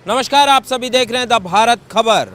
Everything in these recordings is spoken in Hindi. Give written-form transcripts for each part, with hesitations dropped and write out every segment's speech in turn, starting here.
नमस्कार, आप सभी देख रहे हैं द भारत खबर।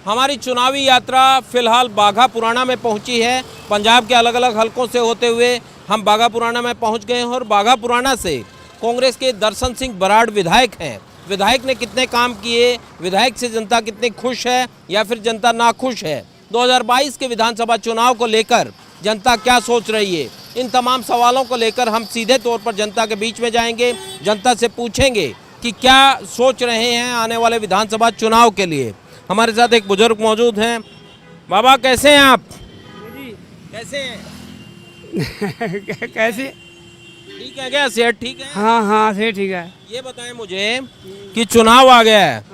हमारी चुनावी यात्रा फिलहाल बाघा पुराना में पहुंची है। पंजाब के अलग अलग हलकों से होते हुए हम बाघा पुराना में पहुंच गए हैं और बाघा पुराना से कांग्रेस के दर्शन सिंह बराड़ विधायक हैं। विधायक ने कितने काम किए, विधायक से जनता कितनी खुश है या फिर जनता नाखुश है, 2022 के विधानसभा चुनाव को लेकर जनता क्या सोच रही है, इन तमाम सवालों को लेकर हम सीधे तौर पर जनता के बीच में जाएंगे, जनता से पूछेंगे कि क्या सोच रहे हैं आने वाले विधानसभा चुनाव के लिए। हमारे साथ एक बुजुर्ग मौजूद हैं। बाबा कैसे हैं आप? कैसे हैं? कैसे? ठीक है क्या? सेहत ठीक है? हाँ सेहत ठीक है। ये बताएं मुझे कि चुनाव आ गया है,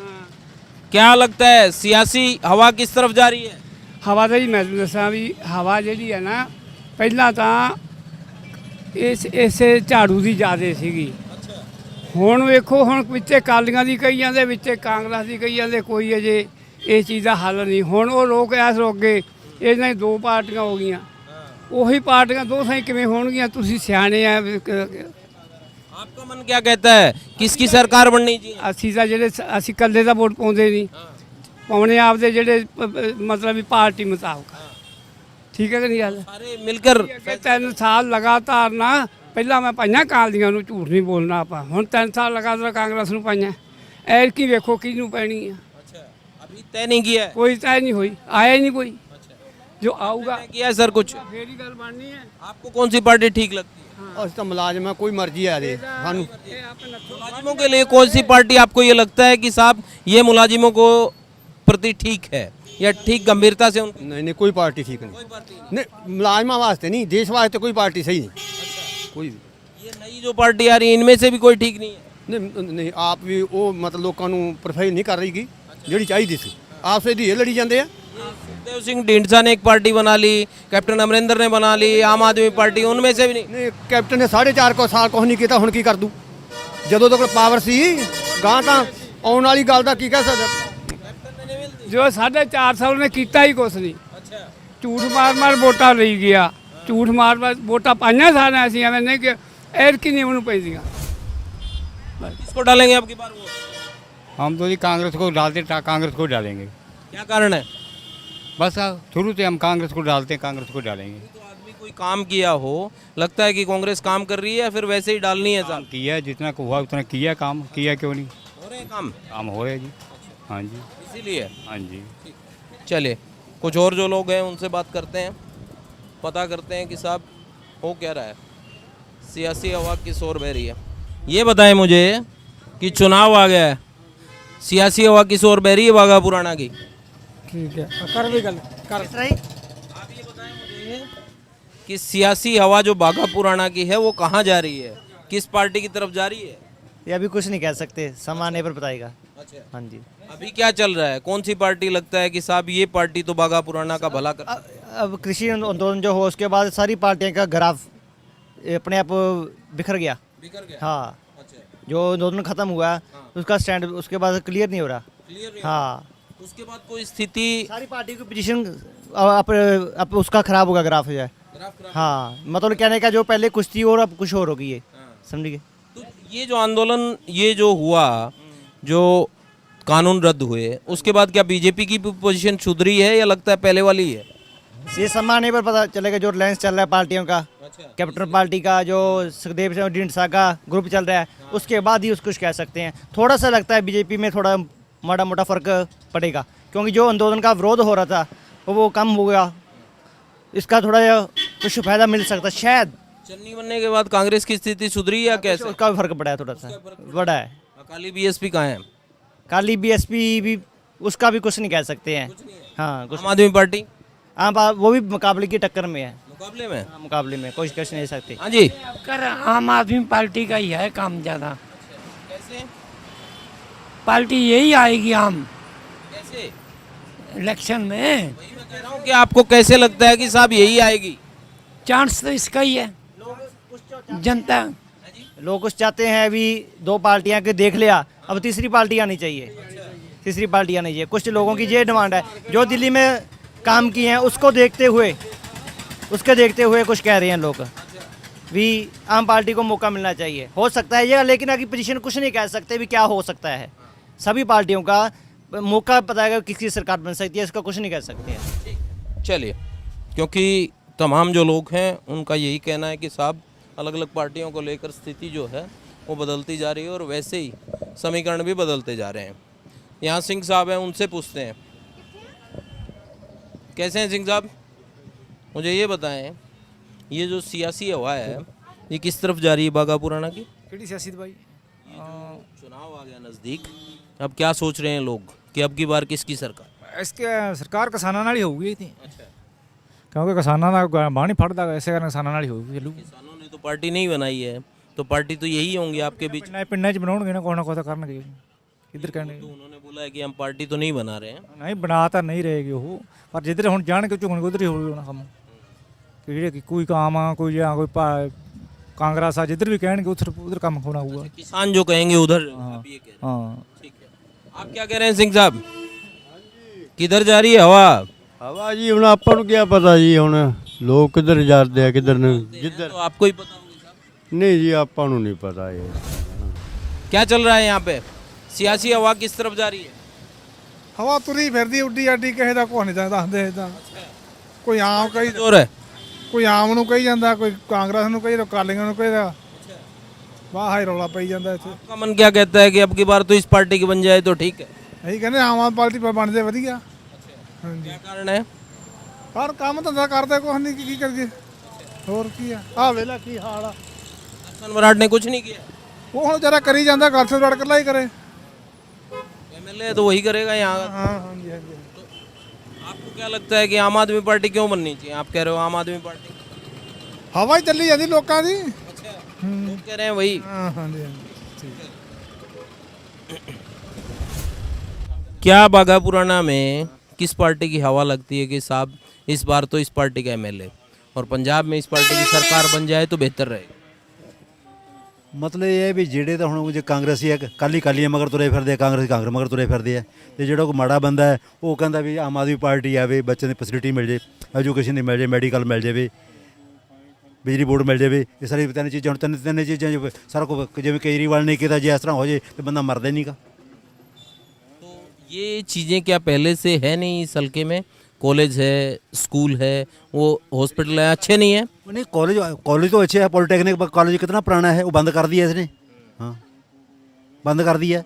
क्या लगता है सियासी हवा किस तरफ जा रही है? हवा तो जी मैं दसा भी हवा जी है ना, पहला तो इस झाड़ू की ज़्यादा सी। ਹੁਣ ਵੇਖੋ ਹੁਣ ਵਿੱਚੇ ਕਾਲੀਆਂ ਦੀ ਕਹੀ ਜਾਂਦੇ, ਵਿੱਚੇ ਕਾਂਗਰਸ ਦੀ ਕਹੀ ਜਾਂਦੇ, ਕੋਈ ਅਜੇ ਇਹ ਚੀਜ਼ ਦਾ ਹੱਲ ਨਹੀਂ। ਹੁਣ ਉਹ ਲੋਕ ਐਸ ਰੋਗੇ ਇਹਨਾਂ ਦੀ ਦੋ ਪਾਰਟੀਆਂ ਹੋ ਗਈਆਂ, ਉਹੀ ਪਾਰਟੀਆਂ ਦੋ ਸਾਈ ਕਿਵੇਂ ਹੋਣਗੀਆਂ? ਤੁਸੀਂ ਸਿਆਣੇ ਆ। आपका मन क्या कहता है, किसकी सरकार बननी चाहिए? ਅਸੀਂ ਤਾਂ ਜਿਹੜੇ ਅਸੀਂ ਇਕੱਲੇ ਦਾ ਵੋਟ ਪਾਉਂਦੇ ਨਹੀਂ, ਪਾਉਣੇ ਆਪਦੇ ਜਿਹੜੇ ਮਤਲਬ ਵੀ ਪਾਰਟੀ ਮੁਤਾਬਕ। ਠੀਕ ਹੈ ਕਿ ਨਹੀਂ ਗੱਲ? सारे मिलकर 3 ਸਾਲ ਲਗਾਤਾਰ ਨਾ, ਪਹਿਲਾਂ ਮੈਂ ਪਾਈਆਂ ਕਾਲੀਆਂ ਨੂੰ, ਝੂਠ ਨਹੀਂ ਬੋਲਣਾ ਆਪਾਂ। ਹੁਣ 3 ਸਾਲ ਲਗਾਤਾਰ ਕਾਂਗਰਸ ਨੂੰ ਪਾਈਆਂ, ਐਤਕੀ ਵੇਖੋ ਕਿਹਨੂੰ ਪੈਣੀ ਆ। अच्छा, अभी तय नहीं किया है? ਕੋਈ ਤੈਅ ਨਹੀਂ ਹੋਈ, ਆਇਆ ਹੀ नहीं कोई। जो आऊगा तय किया है सर कुछ? ਫੇਰ ਹੀ ਗੱਲ ਬਣਨੀ ਹੈ। आपको कौन सी पार्टी ठीक लगती है? ਅਸੀਂ ਤਾਂ ਮੁਲਾਜ਼ਮ ਆ, ਕੋਈ ਮਰਜ਼ੀ ਆ ਜੇ ਸਾਨੂੰ। मुलाजिमों के लिए कौन सी पार्टी आपको ये लगता है कि साहब ये मुलाजिमों को प्रति ठीक है या ठीक गंभीरता से उनको? ਨਹੀਂ ਨਹੀਂ, ਕੋਈ ਪਾਰਟੀ ਠੀਕ ਨਹੀਂ। ਨਹੀਂ, ਮੁਲਾਜ਼ਮਾਂ ਵਾਸਤੇ ਨਹੀਂ, ਦੇਸ਼ ਵਾਸਤੇ ਕੋਈ ਪਾर्टी सही नहीं। ਕੋਈ ये नई जो पार्टी आ रही है इनमें से भी कोई ठीक नहीं है? ਨਹੀਂ ਆਪ ਵੀ ਉਹ ਮਤਲਬ ਲੋਕਾਂ ਨੂੰ ਪ੍ਰੋਫਾਈਲ ਨਹੀਂ ਕਰ ਰਹੀਗੀ ਜਿਹੜੀ ਚਾਹੀਦੀ ਸੀ। ਆਪਸੇ ਦੀ ਇਹ ਲੜੀ ਜਾਂਦੇ ਆ। सुखदेव सिंह ढींढसा ने एक पार्टी बना ली, कैप्टन अमरिंदर ने बना ली, आम आदमी पार्टी, उनमें से भी नहीं? ਨਹੀਂ ਕੈਪਟਨ ਨੇ 4.5 ਸਾਲ ਕੁਛ ਨਹੀਂ ਕੀਤਾ, ਹੁਣ ਕੀ ਕਰ ਦੂ? ਜਦੋਂ ਤੱਕ ਪਾਵਰ ਸੀ ਗਾਂ ਤਾਂ ਆਉਣ ਵਾਲੀ ਗੱਲ ਦਾ ਕੀ ਕਹਿ ਸਕਦਾ। ਜੋ 4.5 ਸਾਲ ਨੇ ਕੀਤਾ ਹੀ ਕੁਛ ਨਹੀਂ। अच्छा, ਝੂਠ ਮਾਰ ਵੋਟਾਂ ਲਈ ਗਿਆ, ਝੂਠ ਮਾਰ ਵੋਟਾਂ ਪਾਈਆਂ ਸਾਰਿਆਂ ਅਸੀਂ, ਐਵੇਂ ਨਹੀਂ ਕਿ ਐਤਕੀ ਨਹੀਂ ਉਹਨੂੰ ਪੈਂਦੀਆਂ। किसको डालेंगे आपकी बार वोट? हम तो जी कांग्रेस को डालते, कांग्रेस को डालेंगे। क्या कारण है? बस शुरू से हम कांग्रेस को डालते हैं, कांग्रेस को डालेंगे। तो आदमी कोई काम किया हो, लगता है कि कांग्रेस काम कर रही है या फिर वैसे ही डालनी है? काम किया है, जितना को हुआ उतना किया, काम किया क्यों नहीं? हो रहे हैं काम काम हो रहे हैं जी। हाँ जी, इसीलिए। हाँ जी। चलिए कुछ और जो लोग हैं उनसे बात करते हैं, पता करते हैं कि साहब हो क्या रहा है, सियासी हवा किस ओर बह रही है। ये बताएं मुझे कि चुनाव आ गया है, सियासी हवा किस ओर बह रही है बाघा पुराना की? ठीक है, कर भी गल कर। आप ये बताएं मुझे कि सियासी हवा जो बाघा पुराना की है वो कहाँ जा रही है, किस पार्टी की तरफ जा रही है? ये अभी कुछ नहीं कह सकते, समय आने पर बताएगा। अच्छा, हाँ जी। अभी क्या चल रहा है, कौन सी पार्टी लगता है कि साहब ये पार्टी तो बाघा पुराना का भला कर? अब कृषि आंदोलन जो हो उसके बाद सारी पार्टियों का ग्राफ अपने आप बिखर गया। बिखर गया। हाँ, अच्छा, जो आंदोलन खत्म हुआ उसका स्टैंड उसके बाद क्लियर नहीं हो रहा। क्लियर नहीं? हाँ, उसके बाद कोई स्थिति, सारी पार्टी की पोजीशन अब उसका खराब होगा ग्राफ जो है। ग्राफ खराब। हाँ, मतलब कहने का जो पहले कुछ थी और अब कुछ और हो गई है। समझिए? तो ये जो आंदोलन, ये जो हुआ, जो कानून रद्द हुए, उसके बाद क्या बीजेपी की पोजीशन सुधरी है या लगता है पहले वाली है? ये समय आने पर पता चलेगा। जो रिलायंस चल रहा है पार्टियों का, अच्छा, कैप्टन पार्टी का जो सुखदेव सिंह ढींढसा का ग्रुप चल रहा है, उसके बाद ही उसको कुछ कह सकते हैं। थोड़ा सा लगता है बीजेपी में थोड़ा माड़ा मोटा फर्क पड़ेगा, क्योंकि जो आंदोलन का विरोध हो रहा था वो कम हो गया। इसका थोड़ा कुछ फायदा मिल सकता है शायद। चन्नी बनने के बाद कांग्रेस की स्थिति सुधरी या कैसे? उसका भी फर्क पड़ा है, थोड़ा सा बड़ा है। अकाली बीएसपी कहाँ है? काली बीएसपी भी, उसका भी कुछ नहीं कह सकते हैं। हाँ, कुछ आम आदमी पार्टी हाँ, वो भी मुकाबले की टक्कर में है। मुकाबले में? हाँ, मुकाबले में कुछ कह नहीं सकते। हाँ जी। कर आम आदमी पार्टी का ही है काम ज़्यादा। कैसे? पार्टी यही आएगी आम कैसे? इलेक्शन में। वही मैं कह रहा हूँ कि आपको कैसे लगता है कि साहब यही आएगी? चांस तो इसका ही है। जनता लोग कुछ चाहते हैं, अभी 2 पार्टियां के देख लिया, अब तीसरी पार्टी आनी चाहिए। तीसरी पार्टी आनी चाहिए। कुछ लोगों की ये डिमांड है, जो दिल्ली में काम किए हैं उसको देखते हुए कुछ कह रहे हैं लोग। भी आम पार्टी को मौका मिलना चाहिए, हो सकता है ये, लेकिन अभी पोजीशन कुछ नहीं कह सकते भी क्या हो सकता है। सभी पार्टियों का मौका पता है किसकी सरकार बन सकती है, इसका कुछ नहीं कह सकते हैं। चलिए, क्योंकि तमाम जो लोग हैं उनका यही कहना है कि साहब अलग अलग पार्टियों को लेकर स्थिति जो है वो बदलती जा रही है और वैसे ही समीकरण भी बदलते जा रहे हैं। यहाँ सिंह साहब हैं, उनसे पूछते हैं। कैसे हैं सिंह साहब? मुझे ये बताएं, ये जो सियासी हवा है ये किस तरफ जा रही है बागा पुराना की? ਕਿਹੜੀ ਸਿਆਸੀ ਦਵਾਈ चुनाव आ गया नज़दीक, अब क्या सोच रहे हैं लोग कि अब की बार किसकी सरकार? ਇਸਕੇ ਸਰਕਾਰ ਕਿਸਾਨਾਂ ਨਾਲ ਹੀ ਹੋਊਗੀ ਇਹ ਤੇ ਕਿਉਂਕਿ ਕਿਸਾਨਾਂ ਦਾ ਬਾਹ ਨਹੀਂ ਫੜਦਾ ਇਸੇ ਕਾਰਨ ਕਿਸਾਨਾਂ ਨਾਲ ਹੀ ਹੋਊਗੀ ਚੱਲੂ किसानों ने तो पार्टी नहीं बनाई है, तो पार्टी तो यही होंगी आपके बीच। ਪਿੰਡਾਂ 'ਚ ਬਣਾਉਣਗੇ ਨਾ ਕੋਈ ਤਾਂ ਕਰਨਗੇ ਇੱਧਰ ਕਹਿਣਗੇ तो उन्होंने बोला है कि हम पार्टी तो नहीं बना रहे हैं। ਨਹੀਂ ਬਣਾ ਤਾਂ ਨਹੀਂ ਰਹੇਗੀ ਉਹ, ਪਰ ਜਿੱਧਰ ਹੁਣ ਜਾਣਗੇ ਝੁਕਣਗੇ ਉਧਰ ਹੀ ਹੋਊਗਾ ਉਹਨਾਂ ਕੰਮ ਕਿ ਜਿਹੜੇ ਕੋਈ ਕਾਮ ਆ ਕੋਈ ਜਾਂ ਕੋਈ ਕਾਂਗਰਸ ਆ ਜਿੱਧਰ ਵੀ ਕਹਿਣਗੇ ਉਧਰ ਕੰਮ ਹੋਣਾ ਹੋਊਗਾ। किसान जो कहेंगे उधर आप ये कह रहे हैं। ਹਾਂ ठीक है, आप क्या कह रहे हैं सिंह साहब? किधर जा रही है हवा? ਹਵਾ ਜੀ ਹੁਣ ਆਪਾਂ ਨੂੰ ਕੀ ਪਤਾ ਜੀ, ਹੁਣ ਲੋਕ ਕਿੱਧਰ ਜਾਂਦੇ ਆ ਕਿੱਧਰ ਨੂੰ ਜਿੱਧਰ तो आपको ही पता होगा साहब। ਨਹੀਂ ਜੀ ਆਪਾਂ ਨੂੰ ਨਹੀਂ ਪਤਾ ਇਹ। क्या चल रहा है यहाँ पे? सियासी हवा किस तरफ जा रही है? ਹਵਾ ਤੁਰੀ ਫਿਰਦੀ ਉੱਡੀ ਆਡੀ ਕਿਸੇ ਦਾ ਕੁਛ ਨਹੀਂ ਦੱਸਦੇ ਇਦਾਂ। ਕੋਈ ਆਮ ਕਹੀ जोर है। ਕੋਈ ਆਮ ਨੂੰ ਕਹੀ ਜਾਂਦਾ, ਕੋਈ ਕਾਂਗਰਸ ਨੂੰ ਕਹੀ, ਅਕਾਲੀਆਂ ਨੂੰ ਕਹੀਦਾ। ਵਾਹ ਹੀ ਰੌਲਾ ਪਈ ਜਾਂਦਾ ਇੱਥੇ। आपका मन क्या कहता है कि अब की बार तो इस पार्टी की बन जाए तो ठीक है? ਅਸੀਂ ਕਹਿੰਦੇ ਆਮ ਆਦਮੀ ਪਾਰਟੀ ਬਣ ਜਾਏ ਵਧੀਆ। ਹਾਂਜੀ, क्या कारण है? ਪਰ ਕੰਮ ਧੰਦਾ ਕਰਦੇ ਕੁਛ ਨਹੀਂ, ਕੀ ਕਰੀਏ ਹੋਰ ਕੀ ਆ। ਆਹ ਵੇਲਾ ਕੀ ਹਾਲ ਆ, लक्ष्मण बराड़ ने कुछ नहीं किया। ਉਹ ਹੁਣ ਜਰਾ ਕਰੀ ਜਾਂਦਾ, ਗੱਲ ਸੇ ਲੜ ਕੇ ਹੀ ਕਰੇ। एमएलए तो वही करेगा यहाँ। ਹਾਂ ਹਾਂਜੀ ਹਾਂਜੀ। आपको क्या लगता है कि आम आदमी पार्टी क्यों बननी चाहिए? आप कह रहे हो आम आदमी पार्टी, ਹਵਾ ਹੀ ਚੱਲੀ ਜਾਂਦੀ ਲੋਕਾਂ ਦੀ। लोग कह रहे हैं वही। ਹਾਂ ਹਾਂਜੀ ਹਾਂਜੀ। क्या बागा पुराना में किस पार्टी की हवा लगती है कि साहब इस बार तो इस पार्टी का एमएलए और पंजाब में इस पार्टी की सरकार बन जाए तो बेहतर रहेगा? ਮਤਲਬ ਇਹ ਹੈ ਵੀ ਜਿਹੜੇ ਤਾਂ ਹੁਣ ਜੇ ਕਾਂਗਰਸੀ ਹੈ ਕਾਲੀਆਂ ਮਗਰ ਤੁਰੇ ਫਿਰਦੇ ਆ, ਕਾਂਗਰਸ ਮਗਰ ਤੁਰੇ ਫਿਰਦੇ ਆ, ਤੇ ਜਿਹੜਾ ਕੋਈ ਮਾੜਾ ਬੰਦਾ ਹੈ ਉਹ ਕਹਿੰਦਾ ਵੀ ਆਮ ਆਦਮੀ ਪਾਰਟੀ ਆਵੇ, ਬੱਚਿਆਂ ਦੀ ਫੈਸਿਲਿਟੀ ਮਿਲ ਜੇ, ਐਜੂਕੇਸ਼ਨ ਦੀ ਮਿਲ ਜੇ, ਮੈਡੀਕਲ ਮਿਲ ਜਾਵੇ, ਬਿਜਲੀ ਬੋਰਡ ਮਿਲ ਜਾਵੇ। ਇਹ ਸਾਰੀ ਤਿੰਨ ਚੀਜ਼ਾਂ, ਹੁਣ ਤਿੰਨ ਚੀਜ਼ਾਂ ਸਾਰਾ ਕੁਝ ਜਿਵੇਂ ਕੇਜਰੀਵਾਲ ਨੇ ਕੀਤਾ, ਜੇ ਇਸ ਤਰ੍ਹਾਂ ਹੋ ਜੇ ਤੇ ਬੰਦਾ ਮਰਦਾ ਹੀ ਨਹੀਂਗਾ। तो ये चीज़ें क्या पहले से है नहीं इस हल्के में? कॉलेज है, स्कूल है, वो हॉस्पिटल है, अच्छे नहीं है? नहीं कॉलेज तो अच्छे है, पॉलिटेक्निक कॉलेज कितना पुराना है, वो बंद कर दिया इसने। हाँ बंद कर दिया।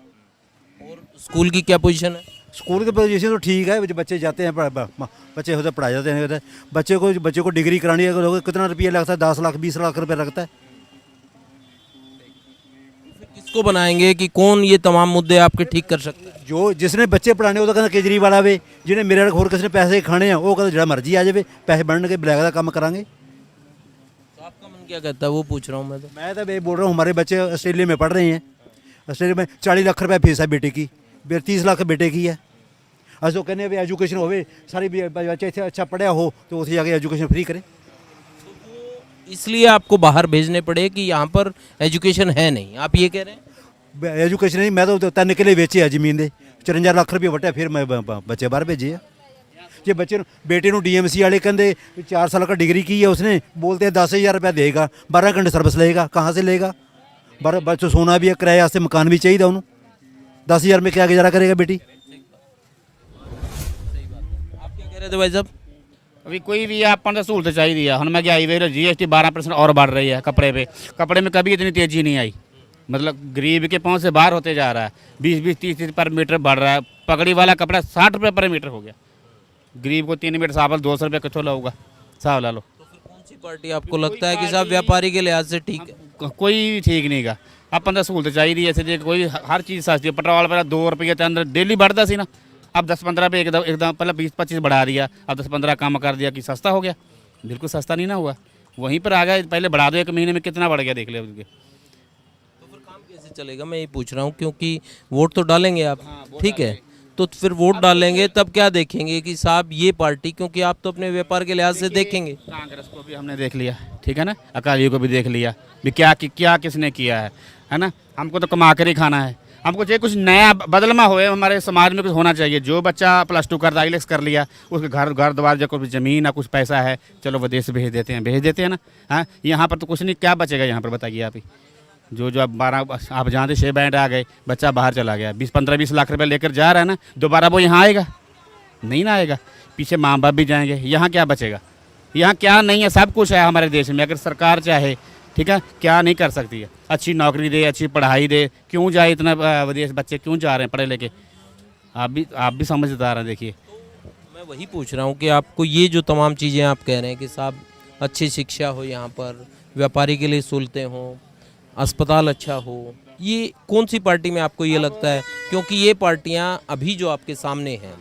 और स्कूल की क्या पोजीशन है? स्कूल की पोजीशन तो ठीक है, बच्चे जाते हैं, बच्चे होते पढ़ाए जाते हैं। बच्चे को डिग्री करानी है, कितना रुपया लगता है? 10 लाख 20 लाख रुपया लगता है। किसको बनाएंगे कि कौन ये तमाम मुद्दे आपके ठीक कर सकते हैं? जो जिसने बच्चे पढ़ाने वो तो कहना केजरीवाल आवे, जिन्हें मेरे होर किसी ने पैसे खाने हैं वो कहते जो मर्जी आ जाए, पैसे बनने के ब्लैक का काम करांगे। तो आपका मन क्या कहता है वो पूछ रहा हूँ मैं तो। मैं तो ये बोल रहा हूँ, हमारे बच्चे ऑस्ट्रेलिया में पढ़ रहे हैं, ऑस्ट्रेलिया में 40 लाख रुपये फीस है बेटे की, 30 लाख बेटे की है। अस तो कहने भी एजुकेशन हो, सारी बच्चे इतने अच्छा पढ़ा हो तो उसे जाके एजुकेशन फ्री करें। इसलिए आपको बाहर भेजने पड़े कि यहाँ पर एजुकेशन है नहीं, आप ये कह रहे हैं? एजुकेशन नहीं, मैं तो 3 किले बेचे है जमीन के, 54 लाख रुपये वट्या, फिर मैं बच्चे बाहर भेजे है। जे बच्चे बेटे ਨੂੰ डीएमसी वाले कहते 4 साल का डिग्री की है उसने, बोलते हैं 10,000 रुपया देगा, 12 घंटे सर्विस लेगा, कहाँ से लेगा? 12 बच्चों सोना भी है, किराए से मकान भी चाहिए उन्होंने, 10,000 में क्या गुजारा करेगा बेटी? आप क्या कह रहे थे भाई साहब? अभी कोई भी अपन तो सहूलत चाहिए है। हम मैं क्या हाईवे GST 12% और बढ़ रही है कपड़े में कभी इतनी तेज़ी नहीं आई। मतलब गरीब के पहुँच से बाहर होते जा रहा है, 20-30 पर मीटर बढ़ रहा है। पगड़ी वाला कपड़ा 60 रुपये पर मीटर हो गया। गरीब को 3 मीटर साबल 200 रुपये कितों लाऊगा, साहब ला लो। तो फिर कौन सी पार्टी आपको लगता है कि साहब व्यापारी के लिहाज से ठीक है? कोई ठीक नहीं गा। अपन तो सहूलत चाहिए ऐसे कोई हर चीज़ सस्ती। पेट्रोल पहले 2 रुपये के अंदर डेली बढ़ता सी ना, अब 10-15 रुपये एकदम पहले 20-25 बढ़ा दिया, अब 10-15 कम कर दिया कि सस्ता हो गया। बिल्कुल सस्ता नहीं ना हुआ, वहीं पर आ गया। पहले बढ़ा दो, 1 महीने में कितना बढ़ गया देख ले। तो फिर काम कैसे चलेगा मैं ये पूछ रहा हूँ, क्योंकि वोट तो डालेंगे आप, ठीक है, तो फिर वोट डालेंगे तब क्या देखेंगे कि साहब ये पार्टी, क्योंकि आप तो अपने व्यापार के लिहाज से देखेंगे। कांग्रेस को भी हमने देख लिया, ठीक है ना, अकालियों को भी देख लिया भी क्या किसने किया है ना। हमको तो कमा कर ही खाना है। हमको चाहिए कुछ नया बदलमा होए, हमारे समाज में कुछ होना चाहिए। जो बच्चा +2 कर IELTS कर लिया, उसके घर द्वार जो कुछ ज़मीन या कुछ पैसा है, चलो विदेश भेज देते हैं ना। हाँ, यहाँ पर तो कुछ नहीं, क्या बचेगा यहाँ पर बताइए आप ही। जो अब 12 आप जहाँ से 6 बैंड आ गए, बच्चा बाहर चला गया, 15-20 लाख रुपये लेकर जा रहा है ना, दोबारा वो यहाँ आएगा? नहीं ना आएगा। पीछे माँ बाप भी जाएंगे, यहाँ क्या बचेगा? यहाँ क्या नहीं है, सब कुछ है हमारे देश में। अगर सरकार चाहे, ठीक है, क्या नहीं कर सकती है? अच्छी नौकरी दे, अच्छी पढ़ाई दे। क्यों जाए इतना विदेश बच्चे, क्यों जा रहे हैं पढ़े लिखे? आप भी समझदार हैं। देखिए, मैं वही पूछ रहा हूँ कि आपको ये जो तमाम चीज़ें आप कह रहे हैं कि साहब अच्छी शिक्षा हो, यहाँ पर व्यापारी के लिए सहूलतें हों, अस्पताल अच्छा हो, ये कौन सी पार्टी में आपको ये लगता है? क्योंकि ये पार्टियाँ अभी जो आपके सामने हैं,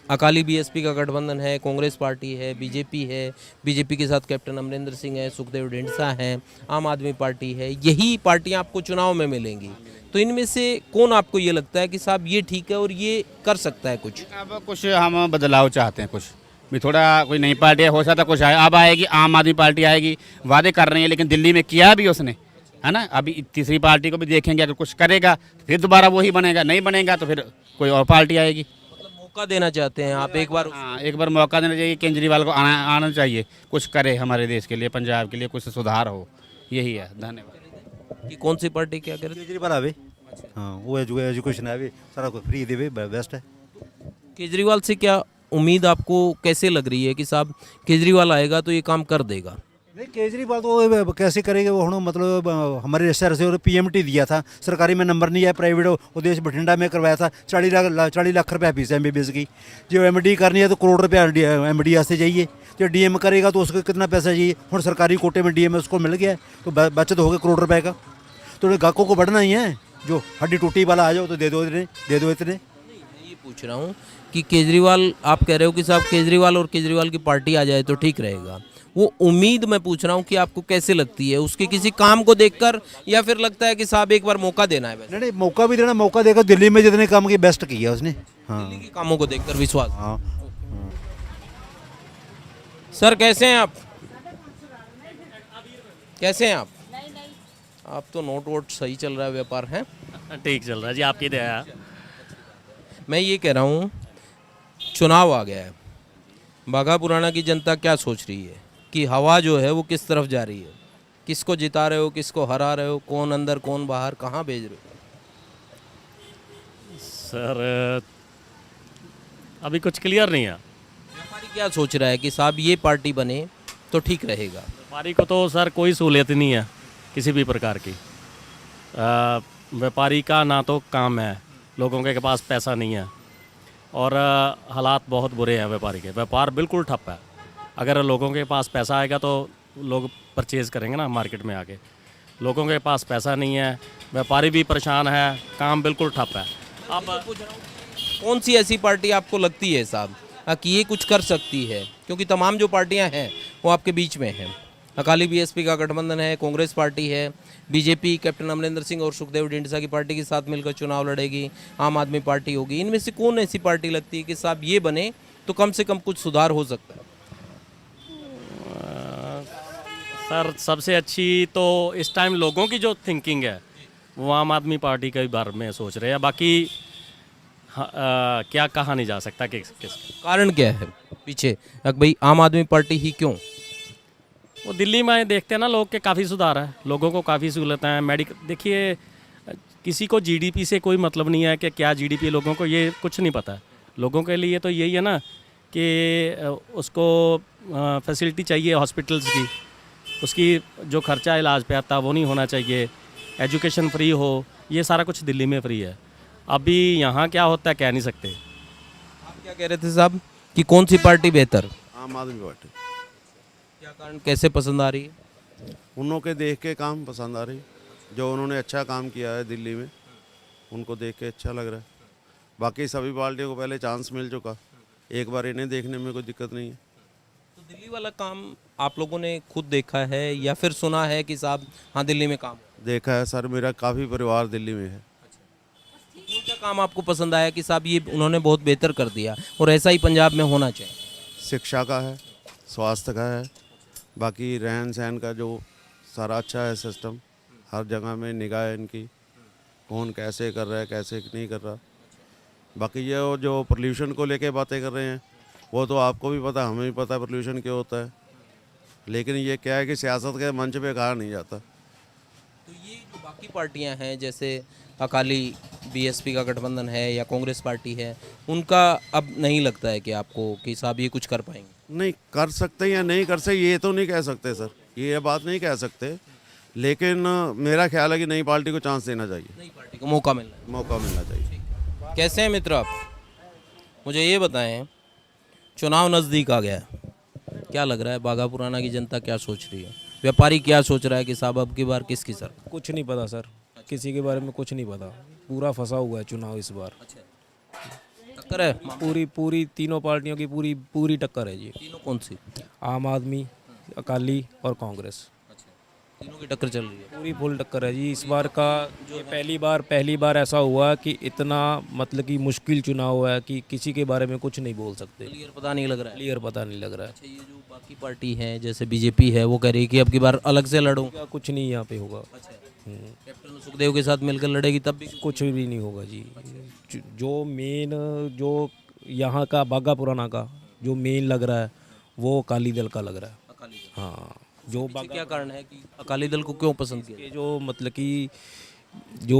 अकाली बीएसपी का गठबंधन है, कांग्रेस पार्टी है, बीजेपी है, बीजेपी के साथ कैप्टन अमरिंदर सिंह है, सुखदेव ढींडसा है, आम आदमी पार्टी है, यही पार्टियां आपको चुनाव में मिलेंगी। तो इनमें से कौन आपको ये लगता है कि साहब ये ठीक है और ये कर सकता है कुछ? अब कुछ हम बदलाव चाहते हैं, कुछ भी थोड़ा कोई नई पार्टी हो सकता, कुछ आए। अब आएगी आम आदमी पार्टी आएगी, वादे कर रही है, लेकिन दिल्ली में किया भी उसने, है ना। अभी तीसरी पार्टी को भी देखेंगे, अगर कुछ करेगा तो फिर दोबारा वही बनेगा, नहीं बनेगा तो फिर कोई और पार्टी आएगी। मौका देना चाहते हैं आप एक बार? हाँ, एक बार मौका देना चाहिए। केजरीवाल को आना चाहिए, कुछ करे हमारे देश के लिए, पंजाब के लिए कुछ सुधार हो। यही है। धन्यवाद। कि कौन सी पार्टी क्या करे? केजरीवाल आवे, हाँ, वो एजुकेशन आवे, सारा कुछ फ्री देवे, बेस्ट है। केजरीवाल से क्या उम्मीद आपको कैसे लग रही है कि साहब केजरीवाल आएगा तो ये काम कर देगा? नहीं, केजरीवाल तो कैसे करेंगे वो, हम मतलब हमारे रिश्तेदार से PMT दिया था, सरकारी में नंबर नहीं है, प्राइवेट उद्देश्य बठिंडा में करवाया था। 40 लाख रुपये फीस है MBBS की। जो MD करनी है तो करोड़ रुपया MD से चाहिए। जो DM करेगा तो उसको कितना पैसा चाहिए? और सरकारी कोटे में DM उसको मिल गया तो बचत हो गया करोड़ रुपये का। तो गाहकों को बढ़ना ही है, जो हड्डी टूटी वाला आ जाओ तो दे दो इतने। मैं ये पूछ रहा हूँ कि केजरीवाल, आप कह रहे हो कि साहब केजरीवाल और केजरीवाल की पार्टी आ जाए तो ठीक रहेगा, वो उम्मीद मैं पूछ रहा हूँ कि आपको कैसे लगती है? उसके किसी काम को देखकर, या फिर लगता है कि साहब एक बार मौका देना है? वैसे नहीं, मौका भी देना, मौका देकर दिल्ली में जितने काम किए बेस्ट किया उसने। हाँ, दिल्ली के कामों को देखकर विश्वास। हाँ। सर कैसे हैं आप? कैसे हैं आप? आप तो नोट वोट सही चल रहा है, व्यापार है ठीक चल रहा है जी, आपकी दया। मैं ये कह रहा हूँ, चुनाव आ गया है, बाघा पुराना की जनता क्या सोच रही है कि हवा जो है वो किस तरफ जा रही है? किसको जिता रहे हो, किसको हरा रहे हो, कौन अंदर कौन बाहर, कहाँ भेज रहे हो? सर अभी कुछ क्लियर नहीं है। व्यापारी क्या सोच रहा है कि साहब ये पार्टी बने तो ठीक रहेगा? व्यापारी को तो सर कोई सहूलियत नहीं है किसी भी प्रकार की। व्यापारी का ना तो काम है, लोगों के पास पैसा नहीं है, और हालात बहुत बुरे हैं व्यापारी के। व्यापार बिल्कुल ठप है। अगर लोगों के पास पैसा आएगा तो लोग परचेज़ करेंगे ना मार्केट में आके। लोगों के पास पैसा नहीं है, व्यापारी भी परेशान है, काम बिल्कुल ठप है। अब कौन सी ऐसी पार्टी आपको लगती है साहब कि ये कुछ कर सकती है? क्योंकि तमाम जो पार्टियां हैं वो आपके बीच में हैं। अकाली बीएसपी का गठबंधन है, कांग्रेस पार्टी है, बीजेपी कैप्टन अमरिंदर सिंह और सुखदेव ढींडसा की पार्टी के साथ मिलकर चुनाव लड़ेगी, आम आदमी पार्टी होगी। इनमें से कौन ऐसी पार्टी लगती है कि साहब ये बने तो कम से कम कुछ सुधार हो सकता है? सर सबसे अच्छी तो इस टाइम लोगों की जो थिंकिंग है वो आम आदमी पार्टी के बारे में सोच रहे हैं। बाकी क्या कहा नहीं जा सकता कि किस कारण क्या है पीछे, भाई आम आदमी पार्टी ही क्यों? वो दिल्ली में देखते हैं ना, लोग के काफ़ी सुधार है, लोगों को काफ़ी सहूलतें हैं। मेडिकल देखिए, किसी को जीडीपी से कोई मतलब नहीं है कि क्या जीडीपी, लोगों को ये कुछ नहीं पता है। लोगों के लिए तो यही है ना कि उसको फैसिलिटी चाहिए हॉस्पिटल्स की, उसकी जो खर्चा इलाज पे आता है वो नहीं होना चाहिए, एजुकेशन फ्री हो, ये सारा कुछ दिल्ली में फ्री है। अभी यहाँ क्या होता है कह नहीं सकते। आप क्या कह रहे थे साहब कि कौन सी पार्टी बेहतर? आम आदमी पार्टी। क्या कारण, कैसे पसंद आ रही है? उन्हों के देख के काम पसंद आ रही, जो उन्होंने अच्छा काम किया है दिल्ली में, उनको देख के अच्छा लग रहा है। बाकी सभी पार्टियों को पहले चांस मिल चुका, एक बार इन्हें देखने में कोई दिक्कत नहीं है। तो दिल्ली वाला काम आप लोगों ने खुद देखा है या फिर सुना है कि साहब हाँ दिल्ली में काम? देखा है सर, मेरा काफ़ी परिवार दिल्ली में है। कौन सा काम आपको पसंद आया कि साहब ये उन्होंने बहुत बेहतर कर दिया और ऐसा ही पंजाब में होना चाहिए? शिक्षा का है, स्वास्थ्य का है, बाकी रहन सहन का जो सारा अच्छा है सिस्टम, हर जगह में निगाह है इनकी, कौन कैसे कर रहा है कैसे नहीं कर रहा। बाकी ये वो जो पोल्यूशन को लेके बातें कर रहे हैं वो तो आपको भी पता हमें भी पता पोल्यूशन क्यों होता है, लेकिन ये क्या है कि सियासत के मंच पे कहा नहीं जाता। तो ये जो बाकी पार्टियां हैं जैसे अकाली बीएसपी का गठबंधन है या कांग्रेस पार्टी है, उनका अब नहीं लगता है कि आपको कि साहब ये कुछ कर पाएंगे? नहीं कर सकते या नहीं कर सकते ये तो नहीं कह सकते सर, ये बात नहीं कह सकते, लेकिन मेरा ख्याल है कि नई पार्टी को चांस देना चाहिए, नई पार्टी को मौका मिलना चाहिए। कैसे हैं मित्र आप, मुझे ये बताएं, चुनाव नज़दीक आ गया है, क्या लग रहा है बाघा पुराना की जनता क्या सोच रही है, व्यापारी क्या सोच रहा है कि साहब अब की बार किसकी सर? कुछ नहीं पता सर, किसी के बारे में कुछ नहीं पता, पूरा फंसा हुआ है चुनाव इस बार। टक्कर है पूरी तीनों पार्टियों की पूरी टक्कर है जी। तीनों कौन सी? आम आदमी, अकाली और कांग्रेस, तीनों की टक्कर चल रही है। पूरी फुल टक्कर है जी इस बार का। जो पहली बार ऐसा हुआ कि इतना मतलब कि मुश्किल चुनाव है कि किसी के बारे में कुछ नहीं बोल सकते, क्लियर पता नहीं लग रहा है। क्लियर पता नहीं लग रहा है। अच्छा, ये जो बाकी पार्टी है जैसे बीजेपी है वो कह रही है कि अब की बार अलग से लड़ूं। कुछ नहीं यहाँ पे होगा। अच्छा, कैप्टन सुखदेव के साथ मिलकर लड़ेगी तब भी कुछ भी नहीं होगा जी। जो मेन जो यहाँ का बाघा पुराना का जो मेन लग रहा है वो अकाली दल का लग रहा है। अकाली दल। हाँ, जो क्या कारण है कि अकाली दल को क्यों पसंद किया? जो मतलब कि जो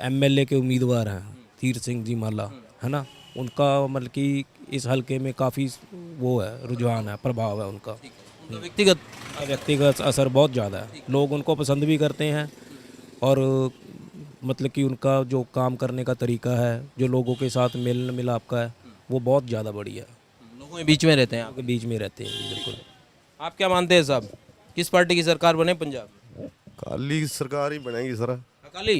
एमएलए के उम्मीदवार हैं तीर सिंह जी माला है ना, उनका मतलब कि इस हलके में काफ़ी वो है, रुझान है, प्रभाव है उनका। व्यक्तिगत असर बहुत ज़्यादा है, लोग उनको पसंद भी करते हैं और मतलब कि उनका जो काम करने का तरीका है, जो लोगों के साथ मेल मिलाप का है, वो बहुत ज़्यादा बढ़िया है। लोगों के बीच में रहते हैं, आपके बीच में रहते हैं जी, बिल्कुल। आप क्या मानते हैं साहब, किस पार्टी की सरकार बने पंजाब? अकाली सरकार ही बनेगी सर। अकाली?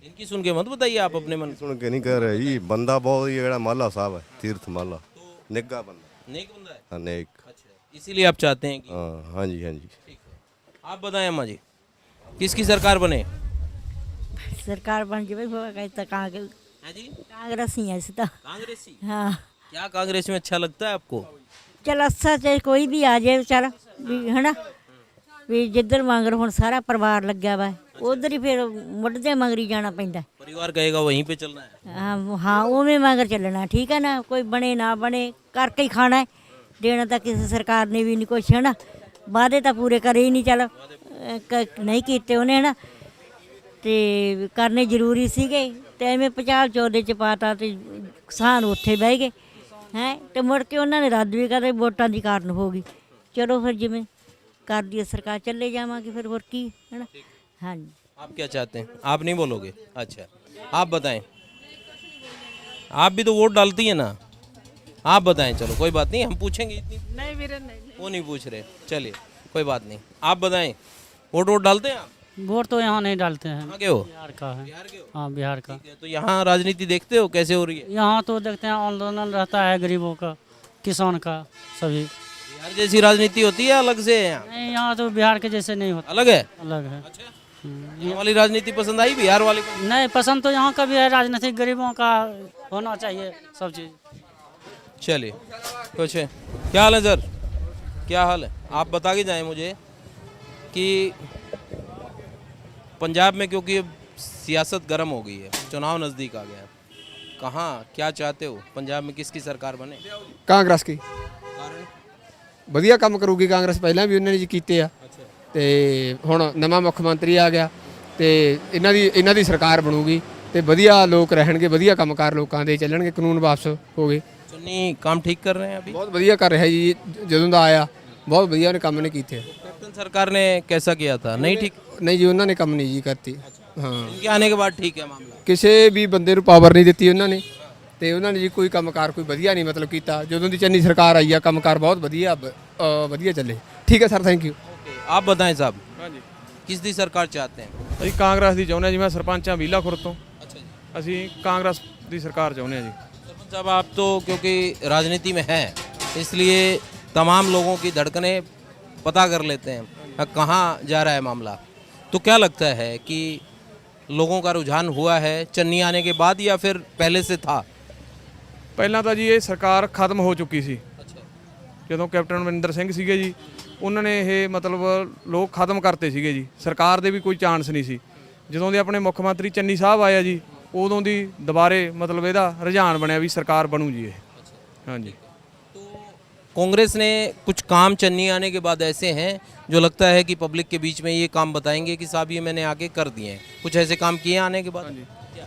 इनकी सुन के मत बताइए आप अपने मन। सुन के नहीं कह रहे जी, बंदा बहुत ही जेड़ा माला साहब है, तीर्थ माला, निग्गा बंदा, नेक बंदा है। हाँ नेक। अच्छा, इसीलिए आप चाहते हैं कि हाँ जी हाँ जी। ठीक है। आप बताएं अम्मा जी, किसकी सरकार बने? सरकार बन जाए कांग्रेस ही है इस तो। कांग्रेसी? हाँ। क्या कांग्रेस में अच्छा लगता है आपको? चल अच्छा चाहे कोई भी आ जाए चल भी है ना, भी जिधर मंगर हुण सारा परिवार लग्या वा उधर ही फिर मुढ़दे मंगरी जाना पैंदा। परिवार कहेगा वहीं पे चलना है। हाँ उवें मंगर चलना, ठीक है ना, कोई बने ना बने करके ही खाना है, देना तो किसी सरकार ने भी नहीं कुछ है ना, वादे तो पूरे करे ही नहीं, चल नहीं किए उन्हें है ना, ਤੇ ਕਰਨੇ ਜ਼ਰੂਰੀ ਸੀਗੇ ਤੇ ਐਵੇਂ ਪਚਾਲ ਚੌਦੇ ਚ ਪਾਤਾ ਤੇ ਕਿਸਾਨ ਉੱਥੇ ਬਹਿ ਗਏ ਹੈ, ਤੇ ਮੁੜ ਕੇ ਉਹਨਾਂ ਨੇ ਰੱਦ ਵੀ ਕਰਦੇ, ਵੋਟਾਂ ਦੀ ਕਾਰਨ ਹੋ ਗਈ। ਚਲੋ ਫਿਰ ਜਿਵੇਂ ਕਰਦੀ ਹੈ ਸਰਕਾਰ ਚੱਲੇ ਜਾਵਾਂਗੇ ਫਿਰ, ਹੋਰ ਕੀ ਹੈ ਨਾ। ਹਾਂਜੀ। आप क्या चाहते हैं? आप नहीं बोलोगे? अच्छा, आप बताएं, आप भी तो वोट डालती है ना, आप बताएं। चलो कोई बात नहीं, हम पूछेंगे इतनी नहीं मेरे नहीं, वो नहीं पूछ रहे, चलिए कोई बात नहीं। आप बताएं, वोट डालते हैं आप? वोट तो यहाँ नहीं डालते हैं। कहाँ के हो? बिहार का है। बिहार के हो? हाँ बिहार का। तो यहाँ राजनीति देखते हो कैसे हो रही है? यहाँ तो देखते हैं आंदोलन रहता है गरीबों का, किसान का, सभी। बिहार जैसी राजनीति होती है अलग से? यहाँ नहीं, यहाँ तो बिहार के जैसे नहीं होता, अलग है। अलग है। अच्छा, यहाँ वाली राजनीति पसंद आई, बिहार वाली को? नहीं पसंद तो यहाँ का भी है, राजनीतिक गरीबों का होना चाहिए सब चीज़। चलिए कुछ है। क्या हाल है सर, क्या हाल है? आप बता के जाएं मुझे कि पंजाब में क्योंकि अब सियासत गर्म हो गई है, चुनाव नज़दीक आ गया है, कहाँ क्या चाहते हो, पंजाब में किसकी सरकार बने? ਕਾਂਗਰਸ ਕੀ ਵਧੀਆ ਕੰਮ ਕਰੂਗੀ ਕਾਂਗਰਸ, ਪਹਿਲਾਂ ਵੀ ਉਹਨਾਂ ਨੇ ਜੀ ਕੀਤੇ ਆ, ਤੇ ਹੁਣ ਨਵਾਂ ਮੁੱਖ ਮੰਤਰੀ ਆ ਗਿਆ ਤੇ ਇਹਨਾਂ ਦੀ ਸਰਕਾਰ ਬਣੂਗੀ ਤੇ ਵਧੀਆ ਲੋਕ ਰਹਿਣਗੇ, ਵਧੀਆ ਕੰਮਕਾਰ ਲੋਕਾਂ ਦੇ ਚੱਲਣਗੇ, ਕਾਨੂੰਨ ਵਾਪਸ ਹੋ ਗਏ। चुन्नी काम ठीक कर रहे हैं अभी? ਬਹੁਤ ਵਧੀਆ ਕਰ ਰਿਹਾ ਜੀ, ਜਦੋਂ ਦਾ ਆਇਆ ਬਹੁਤ ਵਧੀਆ ਉਹਨੇ ਕੰਮ ਨੇ ਕੀਤੇ। कैप्टन सरकार ने कैसा किया था? नहीं ठीक? ਨਹੀਂ ਜੀ ਉਹਨਾਂ ਨੇ ਕੰਮ ਨਹੀਂ ਜੀ ਕਰਤੀ। ਹਾਂ, इनके आने के बाद ठीक है मामला? ਕਿਸੇ ਵੀ ਬੰਦੇ ਨੂੰ ਪਾਵਰ ਨਹੀਂ ਦਿੱਤੀ ਉਹਨਾਂ ਨੇ, ਤੇ ਉਹਨਾਂ ਨੇ ਜੀ ਕੋਈ ਕੰਮਕਾਰ ਕੋਈ ਵਧੀਆ ਨਹੀਂ ਮਤਲਬ ਕੀਤਾ। ਜਦੋਂ ਦੀ ਚੰਨੀ ਸਰਕਾਰ ਆਈ ਆ ਕੰਮਕਾਰ ਬਹੁਤ ਵਧੀਆ ਚੱਲੇ। ਠੀਕ ਹੈ ਸਰ, ਥੈਂਕ ਯੂ। आप बताएं साहब, किस दी सरकार चाहते हैं? ਅਸੀਂ ਕਾਂਗਰਸ ਦੀ ਚਾਹੁੰਦੇ ਹਾਂ ਜੀ, ਮੈਂ ਸਰਪੰਚ ਹਾਂ ਵੀਲਾ ਖੁਰ ਤੋਂ। अच्छा जी, ਅਸੀਂ ਕਾਂਗਰਸ ਦੀ ਸਰਕਾਰ ਚਾਹੁੰਦੇ ਹਾਂ ਜੀ। सरपंच साहब आप तो क्योंकि राजनीति में हैं इसलिए तमाम लोगों की धड़कनें पता कर लेते हैं कहाँ जा रहा है मामला, तो क्या लगता है कि लोगों का रुझान हुआ है चन्नी आने के बाद या फिर पहले से था? ਪਹਿਲਾਂ ਤਾਂ ਜੀ ਇਹ ਸਰਕਾਰ ਖਤਮ ਹੋ ਚੁੱਕੀ ਸੀ, ਜਦੋਂ ਕੈਪਟਨ ਅਮਰਿੰਦਰ ਸਿੰਘ ਸੀਗੇ ਜੀ, ਉਹਨਾਂ ਨੇ ਇਹ ਮਤਲਬ ਲੋਕ ਖਤਮ ਕਰਤੇ ਸੀਗੇ ਜੀ, ਸਰਕਾਰ ਦੇ ਵੀ ਕੋਈ ਚਾਂਸ ਨਹੀਂ ਸੀ। ਜਦੋਂ ਦੇ ਆਪਣੇ ਮੁੱਖ ਮੰਤਰੀ ਚੰਨੀ ਸਾਹਿਬ ਆਇਆ ਜੀ ਉਦੋਂ ਦੀ ਦੁਬਾਰੇ ਮਤਲਬ ਇਹਦਾ ਰੁਝਾਨ ਬਣਿਆ ਵੀ ਸਰਕਾਰ ਬਣੂ ਜੀ ਇਹ। ਹਾਂਜੀ। कांग्रेस ने कुछ काम चन्नी आने के बाद ऐसे हैं जो लगता है कि पब्लिक के बीच में ये काम बताएंगे कि साहब ये मैंने आके कर दिए हैं, कुछ ऐसे काम किए आने के बाद?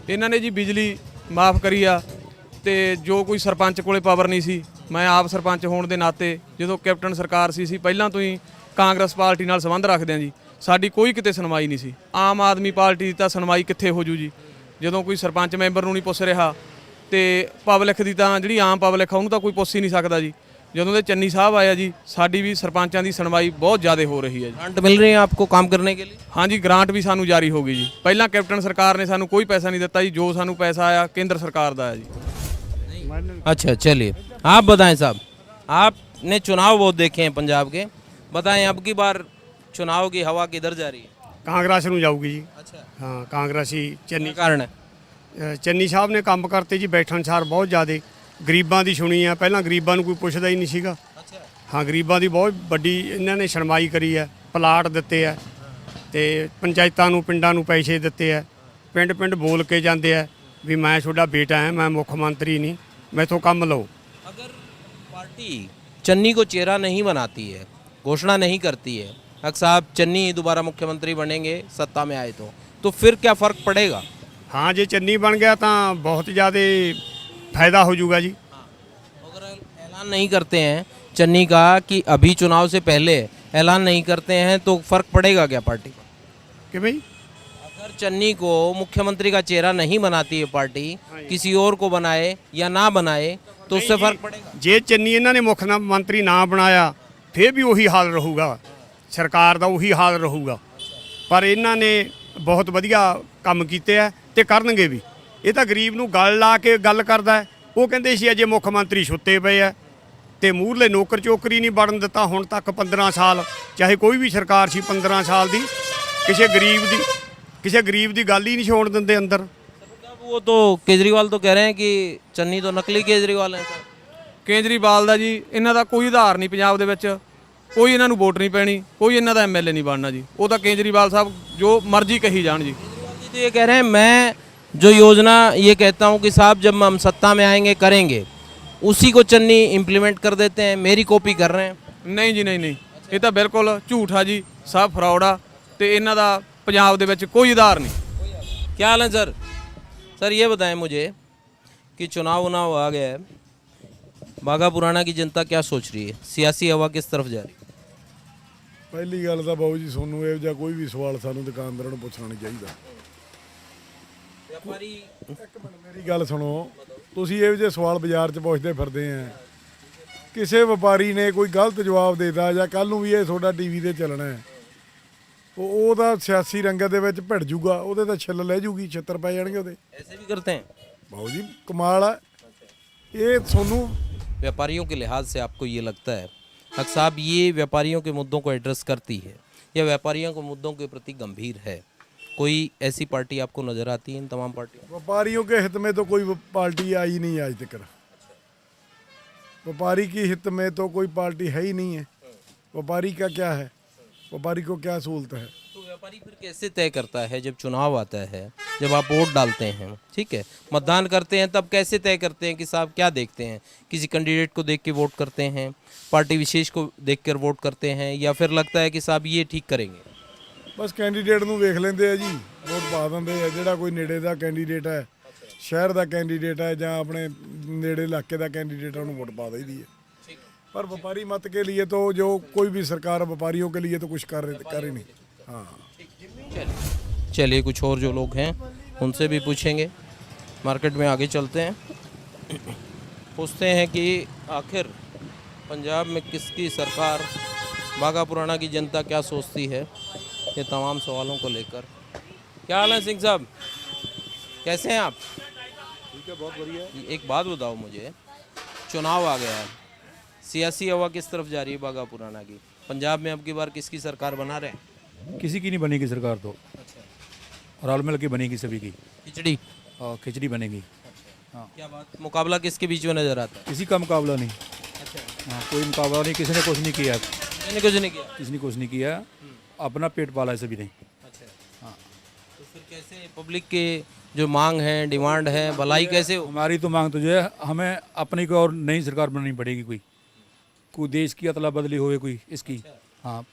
ਇਹਨਾਂ ਨੇ ਜੀ ਬਿਜਲੀ ਮਾਫ ਕਰੀ ਆ ਤੇ ਜੋ ਕੋਈ ਸਰਪੰਚ ਕੋਲੇ ਪਾਵਰ ਨਹੀਂ ਸੀ, ਮੈਂ ਆਪ ਸਰਪੰਚ ਹੋਣ ਦੇ ਨਾਤੇ ਜਦੋਂ ਕੈਪਟਨ ਸਰਕਾਰ ਸੀ ਪਹਿਲਾਂ ਤੋਂ ਹੀ ਕਾਂਗਰਸ ਪਾਰਟੀ ਨਾਲ ਸੰਬੰਧ ਰੱਖਦੇ ਆ ਜੀ, ਸਾਡੀ ਕੋਈ ਕਿਤੇ ਸੁਣਵਾਈ ਨਹੀਂ ਸੀ। ਆਮ ਆਦਮੀ ਪਾਰਟੀ ਦੀ ਤਾਂ ਸੁਣਵਾਈ ਕਿੱਥੇ ਹੋ ਜੂ ਜੀ, ਜਦੋਂ ਕੋਈ ਸਰਪੰਚ ਮੈਂਬਰ ਨੂੰ ਨਹੀਂ ਪੁੱਛ ਰਿਹਾ ਤੇ ਪਬਲਿਕ ਦੀ ਤਾਂ ਜਿਹੜੀ ਆਮ ਪਬਲਿਕ ਆ ਉਹਨੂੰ ਤਾਂ ਕੋਈ ਪੁੱਛ ਹੀ ਨਹੀਂ ਸਕਦਾ ਜੀ। ਜਦੋਂ ਦੇ ਚੰਨੀ ਸਾਹਿਬ ਆਇਆ ਜੀ ਸਾਡੀ ਵੀ ਸਰਪੰਚਾਂ ਦੀ ਸੁਣਵਾਈ ਬਹੁਤ ਜ਼ਿਆਦਾ ਹੋ ਰਹੀ ਹੈ ਜੀ। ग्रांट मिल रही है आपको काम करने के लिए? ਹਾਂਜੀ, ਗ੍ਰਾਂਟ ਵੀ ਸਾਨੂੰ ਜਾਰੀ ਹੋ ਗਈ ਜੀ। ਪਹਿਲਾਂ ਕੈਪਟਨ ਸਰਕਾਰ ਨੇ ਸਾਨੂੰ ਕੋਈ ਪੈਸਾ ਨਹੀਂ ਦਿੱਤਾ ਜੀ, ਜੋ ਸਾਨੂੰ ਪੈਸਾ ਆਇਆ ਕੇਂਦਰ ਸਰਕਾਰ ਦਾ ਹੈ ਜੀ। अच्छा चलिए, आप बताएं साहब, आपने चुनाव बहुत देखे हैं पंजाब के, बताएं अब की बार चुनाव की हवा किधर जा रही है? ਕਾਂਗਰਸ ਨੂੰ ਜਾਊਗੀ ਜੀ। अच्छा, ਹਾਂ, ਕਾਂਗਰਸੀ ਚੰਨੀ कारण है? ਚੰਨੀ ਸਾਹਿਬ ਨੇ ਕੰਮ ਕਰਤੇ ਜੀ ਬੈਠਣਸਾਰ ਬਹੁਤ ਜ਼ਿਆਦੇ। ਗਰੀਬਾਂ ਦੀ ਸੁਣੀ ਆ, ਪਹਿਲਾਂ ਗਰੀਬਾਂ ਨੂੰ ਕੋਈ ਪੁੱਛਦਾ ਹੀ ਨਹੀਂ ਸੀਗਾ। ਹਾਂ, ਗਰੀਬਾਂ ਦੀ ਬਹੁਤ ਵੱਡੀ ਇਹਨਾਂ ਨੇ ਸੁਣਵਾਈ ਕਰੀ ਹੈ, ਪਲਾਟ ਦਿੱਤੇ ਆ ਤੇ ਪੰਚਾਇਤਾਂ ਨੂੰ ਪਿੰਡਾਂ ਨੂੰ ਪੈਸੇ ਦਿੱਤੇ ਆ। ਪਿੰਡ ਪਿੰਡ ਬੋਲ ਕੇ ਜਾਂਦੇ ਆ ਵੀ ਮੈਂ ਤੁਹਾਡਾ ਬੇਟਾ ਹਾਂ, ਮੈਂ ਮੁੱਖ ਮੰਤਰੀ ਨਹੀਂ, ਮੈਥੋਂ ਕੰਮ ਲਓ। अगर पार्टी चन्नी को चेहरा नहीं बनाती है, घोषणा नहीं करती है अगर साहब चन्नी ही दोबारा मुख्यमंत्री बनेंगे सत्ता में आए तो फिर क्या फ़र्क पड़ेगा? ਹਾਂ, ਜੇ ਚੰਨੀ ਬਣ ਗਿਆ ਤਾਂ ਬਹੁਤ ਜ਼ਿਆਦਾ ਫਾਇਦਾ ਹੋ ਜਾਊਗਾ ਜੀ। अगर ऐलान नहीं करते हैं चन्नी का कि अभी चुनाव से पहले ऐलान नहीं करते हैं तो फ़र्क पड़ेगा क्या पार्टी को? ਕਿਵੇਂ ਜੀ? अगर चन्नी को मुख्यमंत्री का चेहरा नहीं बनाती है पार्टी, किसी और को बनाए या ना बनाए तो उससे फर्क पड़ेगा? ਜੇ ਚੰਨੀ ਇਹਨਾਂ ਨੇ ਮੁੱਖ ਮੰਤਰੀ ਨਾ ਬਣਾਇਆ ਫਿਰ ਵੀ ਉਹੀ ਹਾਲ ਰਹੂਗਾ, ਸਰਕਾਰ ਦਾ ਉਹੀ ਹਾਲ ਰਹੂਗਾ। ਪਰ ਇਹਨਾਂ ਨੇ ਬਹੁਤ ਵਧੀਆ ਕੰਮ ਕੀਤੇ ਆ ਤੇ ਕਰਨਗੇ ਵੀ। ਇਹ ਤਾਂ ਗਰੀਬ ਨੂੰ ਗਲ ਲਾ ਕੇ ਗੱਲ ਕਰਦਾ ਹੈ। ਉਹ ਕਹਿੰਦੇ ਸੀ ਅਜੇ ਮੁੱਖ ਮੰਤਰੀ ਸੁੱਤੇ ਪਏ ਆ ਤੇ ਮੂਹਰਲੇ ਨੌਕਰ ਚੋਕਰੀ ਨਹੀਂ ਬਣਨ ਦਿੱਤਾ ਹੁਣ ਤੱਕ 15 ਸਾਲ, ਚਾਹੇ ਕੋਈ ਵੀ ਸਰਕਾਰ ਸੀ 15 ਸਾਲ ਦੀ, ਕਿਸੇ ਗਰੀਬ ਦੀ ਗੱਲ ਹੀ ਨਹੀਂ ਛੋੜ ਦਿੰਦੇ ਅੰਦਰ। वो तो केजरीवाल तो कह रहे हैं कि चन्नी तो नकली केजरीवाल है सर। ਕੇਜਰੀਵਾਲ ਦਾ ਜੀ ਇਹਨਾਂ ਦਾ ਕੋਈ ਆਧਾਰ ਨਹੀਂ ਪੰਜਾਬ ਦੇ ਵਿੱਚ, ਕੋਈ ਇਹਨਾਂ ਨੂੰ ਵੋਟ ਨਹੀਂ ਪੈਣੀ, ਕੋਈ ਇਹਨਾਂ ਦਾ ਐਮਐਲਏ ਨਹੀਂ ਬਣਨਾ ਜੀ। ਉਹ ਤਾਂ ਕੇਜਰੀਵਾਲ ਸਾਹਿਬ ਜੋ ਮਰਜ਼ੀ ਕਹੀ ਜਾਣ ਜੀ। तो ये कह रहे हैं मैं जो योजना ये कहता हूँ कि साहब जब हम सत्ता में आएंगे करेंगे, उसी को चन्नी इम्प्लीमेंट कर देते हैं, मेरी कॉपी कर रहे हैं। ਨਹੀਂ ਜੀ, ਨਹੀਂ, ਇਹ ਤਾਂ ਬਿਲਕੁਲ ਝੂਠ ਆ ਜੀ, ਸਭ ਫਰਾਡ ਆ ਤੇ ਇਹਨਾਂ ਦਾ ਪੰਜਾਬ ਦੇ ਵਿੱਚ ਕੋਈ ਆਧਾਰ ਨਹੀਂ। क्या हाल है सर? सर ये बताएं मुझे कि चुनाव आ गया है, बाघा पुराना की जनता क्या सोच रही है, सियासी हवा किस तरफ जा रही है? ਪਹਿਲੀ ਗੱਲ ਤਾਂ ਬਾਊ ਜੀ ਤੁਹਾਨੂੰ ਇਹ ਜਿਹਾ ਕੋਈ ਵੀ ਸਵਾਲ ਸਾਨੂੰ ਦੁਕਾਨਦਾਰਾਂ ਨੂੰ ਪੁੱਛਣਾ ਨਹੀਂ ਚਾਹੀਦਾ। व्यापारी ਇੱਕ ਮਿੰਟ ਮੇਰੀ ਗੱਲ ਸੁਣੋ, ਤੁਸੀਂ ਇਹੋ ਜਿਹੇ ਸਵਾਲ ਬਾਜ਼ਾਰ 'ਚ ਪੁੱਛਦੇ ਫਿਰਦੇ ਆ, ਕਿਸੇ ਵਪਾਰੀ ਨੇ ਕੋਈ ਗਲਤ ਜਵਾਬ ਦੇਤਾ ਜਾਂ ਕੱਲ ਨੂੰ ਵੀ ਇਹ ਤੁਹਾਡਾ ਟੀਵੀ ਤੇ ਚੱਲਣਾ ਹੈ, ਉਹਦਾ ਸਿਆਸੀ ਰੰਗਤ ਦੇ ਵਿੱਚ ਭਿੜ ਜੂਗਾ, ਉਹਦੇ ਤਾਂ ਛਿੱਲ ਲੈ ਜੂਗੀ, ਛਿੱਤਰ ਪੈ ਜਾਣਗੇ ਉਹਦੇ। ऐसे भी करते हैं? ਬਾਊ ਜੀ ਕਮਾਲ ਆ ਇਹ ਤੁਹਾਨੂੰ। व्यापारियों के लिहाज से आपको ये लगता है अक्सर साहब ये व्यापारियों के मुद्दों को एड्रेस करती है या व्यापारियों के मुद्दों के प्रति गंभीर है? कोई ऐसी पार्टी आपको नज़र आती है इन तमाम पार्टियों? व्यापारियों के हित में तो कोई पार्टी आई नहीं आज तक। व्यापारी की हित में तो कोई पार्टी है ही नहीं है। व्यापारी का क्या है, व्यापारी को क्या सहूलत है? तो व्यापारी फिर कैसे तय करता है जब चुनाव आता है, जब आप वोट डालते हैं, ठीक है, मतदान करते हैं, तब कैसे तय करते हैं कि साहब क्या देखते हैं? किसी कैंडिडेट को देख के वोट करते हैं, पार्टी विशेष को देखकर वोट करते हैं, या फिर लगता है कि साहब ये ठीक करेंगे? बस कैंਡੀਡੇਟ ਨੂੰ ਵੇਖ ਲੈਂਦੇ ਆ ਜੀ, ਵੋਟ ਪਾ ਦਿੰਦੇ ਆ। ਜਿਹੜਾ ਕੋਈ ਨੇੜੇ ਦਾ ਕੈਂਡੀਡੇਟ ਹੈ, ਸ਼ਹਿਰ ਦਾ ਕੈਂਡੀਡੇਟ ਹੈ ਜਾਂ ਆਪਣੇ ਨੇੜੇ ਇਲਾਕੇ ਦਾ ਕੈਂਡੀਡੇਟ ਹੈ, ਉਹਨੂੰ ਵੋਟ ਪਾ ਦਈਦੀ है। पर व्यापारी मत के लिए तो जो कोई भी सरकार व्यापारियों के लिए तो कुछ कर ही नहीं। हाँ, चलिए कुछ और जो लोग हैं उनसे भी पूछेंगे, मार्केट में आगे चलते हैं, पूछते हैं कि आखिर पंजाब में किसकी सरकार, बाघा पुराना की जनता क्या सोचती है, ये तमाम सवालों को लेकर। क्या हाल है सिंह साहब, कैसे हैं आप? ठीक है, बहुत बढ़िया। एक बात बताओ मुझे, चुनाव आ गया है, सियासी हवा किस तरफ जा रही है बाघा पुराना की? पंजाब में अब की बार किसकी सरकार बना रहे हैं? किसी की नहीं बनेगी सरकार तो, रल मिल के बनेगी सभी की। खिचड़ी? खिचड़ी बनेगी। हाँ, क्या बात, मुकाबला किसके बीच में नजर आता है? किसी का मुकाबला नहीं। अच्छा, हाँ, कोई मुकाबला नहीं, किसी ने कुछ नहीं किया। मैंने कुछ नहीं किया, किसी ने कुछ नहीं किया, अपना पेट पाला है सभी ने। अच्छा, हाँ, तो फिर कैसे पब्लिक के जो मांग है, डिमांड है, भलाई कैसे हो? हमारी तो मांग तो जो है, हमें अपनी को और नई सरकार बनानी पड़ेगी, कोई देश की अदला बदली होए कोई इसकी। हाँ,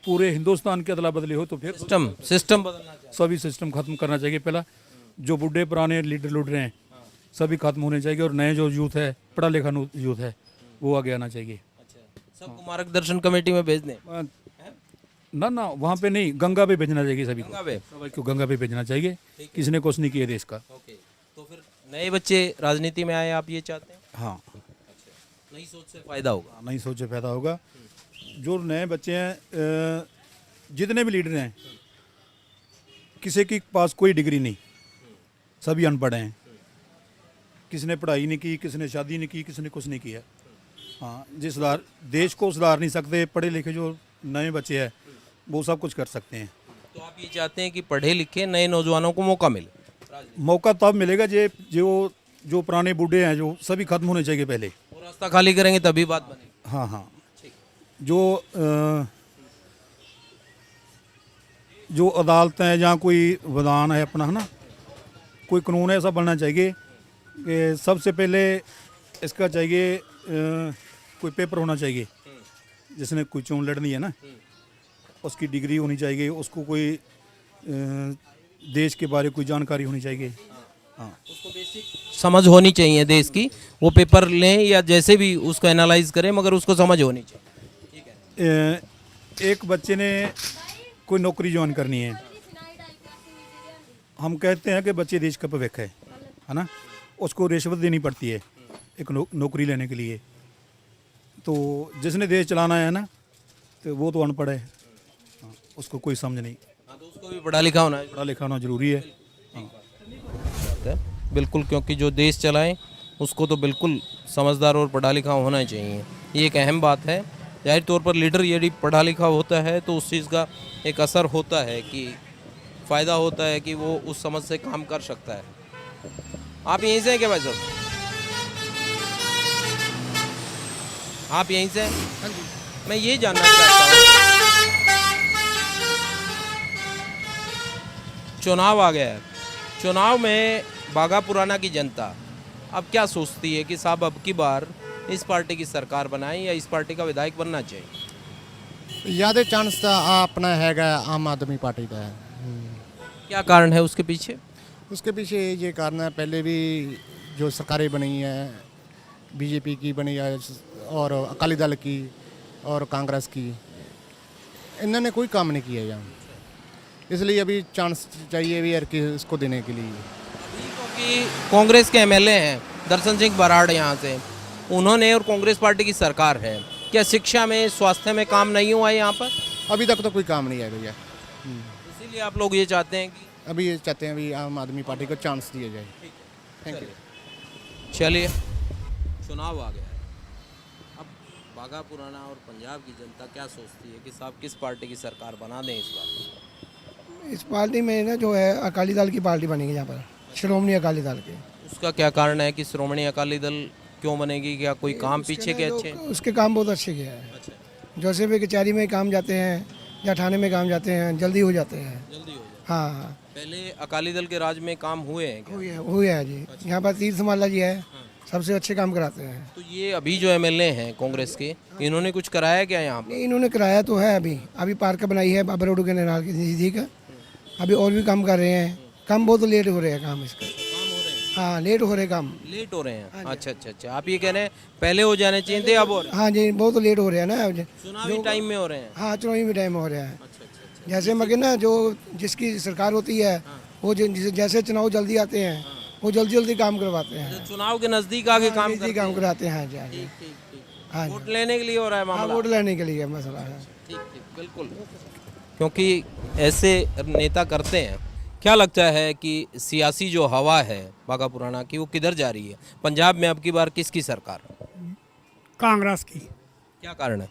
पूरे हिंदुस्तान की अदला बदली हो तो फिर सिस्टम बदलना चाहिए। सभी सिस्टम खत्म करना चाहिए। पहला जो बुढ़े पुराने लीडर लुट रहे हैं सभी खत्म होने चाहिए, और नए जो यूथ है, पढ़ा लिखा यूथ है, वो आगे आना चाहिए। सबको मार्गदर्शन कमेटी में भेज दें? ना वहाँ पे नहीं, गंगा पे भेजना चाहिए सभी गंगा पे? सभी को गंगा पे भेजना चाहिए। किसी ने कुछ नहीं किया देश का। तो फिर नए बच्चे राजनीति में आए, आप ये चाहते हैं? हाँ, नई सोच से फायदा होगा। नई सोच से फायदा होगा। जो नए बच्चे हैं, जितने भी लीडर हैं, किसी के पास कोई डिग्री नहीं, सभी अनपढ़ हैं। किसी ने पढ़ाई नहीं की, किसी ने शादी नहीं की, किसी ने कुछ नहीं किया। हाँ, देश को सुधार नहीं सकते, पढ़े लिखे जो नए बच्चे हैं वो सब कुछ कर सकते हैं। तो आप ये चाहते हैं कि पढ़े लिखे नए नौजवानों को मौका मिले? मौका तब मिलेगा जो पुराने बूढ़े हैं जो सभी खत्म होने चाहिए पहले। वो रास्ता खाली करेंगे तभी बात बनेगी। हाँ हाँ, जो अदालतें हैं, जहाँ कोई विधान है अपना, है ना, कोई कानून ऐसा बनना चाहिए कि सबसे पहले इसका चाहिए कोई पेपर होना चाहिए। जिसने कोई चोन लड़नी है ना, उसकी डिग्री होनी चाहिए, उसको कोई देश के बारे में कोई जानकारी होनी चाहिए। हाँ, उसको बेसिक समझ होनी चाहिए देश की। वो पेपर लें या जैसे भी उसको एनालाइज करें, मगर उसको समझ होनी चाहिए। एक बच्चे ने कोई नौकरी ज्वाइन करनी है, हम कहते हैं कि बच्चे देश का भविष्य है ना, उसको रिश्वत देनी पड़ती है एक नौकरी लेने के लिए। तो जिसने देश चलाना है ना, तो वो तो अनपढ़ है। हाँ, उसको कोई समझ नहीं। हाँ, तो उसको भी पढ़ा लिखा होना है। पढ़ा लिखा होना जरूरी है। हाँ, बिल्कुल, क्योंकि जो देश चलाए उसको तो बिल्कुल समझदार और पढ़ा लिखा होना चाहिए। ये एक अहम बात है। जाहिर तौर पर लीडर यदि पढ़ा लिखा होता है तो उस चीज़ का एक असर होता है, कि फ़ायदा होता है कि वो उस समझ से काम कर सकता है। आप यहीं से हैं क्या भाई साहब? आप यहीं से हैं? मैं ये जानना चाहता हूँ, चुनाव आ गया है, चुनाव में बाघा पुराना की जनता अब क्या सोचती है कि साहब अब की बार इस पार्टी की सरकार बनाए या इस पार्टी का विधायक बनना चाहिए? ज़्यादा चांस तो अपना हैगा आम आदमी पार्टी का है। क्या कारण है उसके पीछे? उसके पीछे ये कारण है, पहले भी जो सरकारें बनी है, बीजेपी की बनी है और अकाली दल की और कांग्रेस की, इन्होंने कोई काम नहीं किया यहाँ, इसलिए अभी चांस चाहिए भी यार कि इसको देने के लिए। क्योंकि कांग्रेस के एमएलए हैं दर्शन सिंह बराड़ यहाँ से, उन्होंने, और कांग्रेस पार्टी की सरकार है, क्या शिक्षा में, स्वास्थ्य में काम नहीं हुआ है यहाँ पर? अभी तक तो कोई काम नहीं है भैया। इसीलिए आप लोग ये चाहते हैं कि अभी ये चाहते हैं अभी आम आदमी पार्टी को चांस दिया जाए। Thank you. चलिए, चुनाव आ गया है, अब बाघा पुराना और पंजाब की जनता क्या सोचती है कि साहब किस पार्टी की सरकार बना दें इस बार? इस पार्टी में ना जो है अकाली दल की पार्टी बनेगी यहाँ पर, श्रोमणी अकाली दल की। उसका क्या कारण है कि श्रोमणी अकाली दल क्यों बनेगी? क्या कोई काम पीछे के अच्छे हैं? उसके काम बहुत अच्छे किया है। जैसे भी कचहरी में काम जाते हैं या थाने में काम जाते हैं, जल्दी हो जाते हैं। जल्दी हो जाते हैं। हाँ, पहले अकाली दल के राज में काम हुए हैं क्या? हुए हैं जी। यहाँ पर तीर्थ माला जी है, सबसे अच्छे काम कराते हैं। तो ये अभी जो एमएलए हैं कांग्रेस के, इन्होंने कुछ कराया क्या यहाँ पर? इन्होंने कराया तो है, अभी पार्क बनाई है बाबा रोड के निराल के नज़दीक, अभी और भी काम कर रहे हैं। काम बहुत लेट हो रहे हैं काम इसका। हाँ, लेट हो रहे काम। लेट हो रहे हैं? अच्छा अच्छा अच्छा, आप ये कह रहे हैं पहले हो जाने चाहिए थे, अब हो रहे हैं? हाँ जी, बहुत लेट हो रहे हैं ना। चुनावी टाइम में हो रहे हैं? हाँ, चुनावी टाइम में हो रहा है। जैसे मगर ना जो जिसकी सरकार होती है वो जैसे चुनाव जल्दी आते हैं वो जल्दी जल्दी काम करवाते हैं। चुनाव के नज़दीक आगे काम कराते हैं। हाँ, वोट लेने के लिए हो रहा है मामला? वोट लेने के लिए मसला है। ठीक ठीक, बिल्कुल, क्योंकि ऐसे नेता करते हैं। क्या लगता है कि सियासी जो हवा है बाघा पुराना की वो किधर जा रही है? पंजाब में अब की बार किसकी सरकार? कांग्रेस की। क्या कारण है?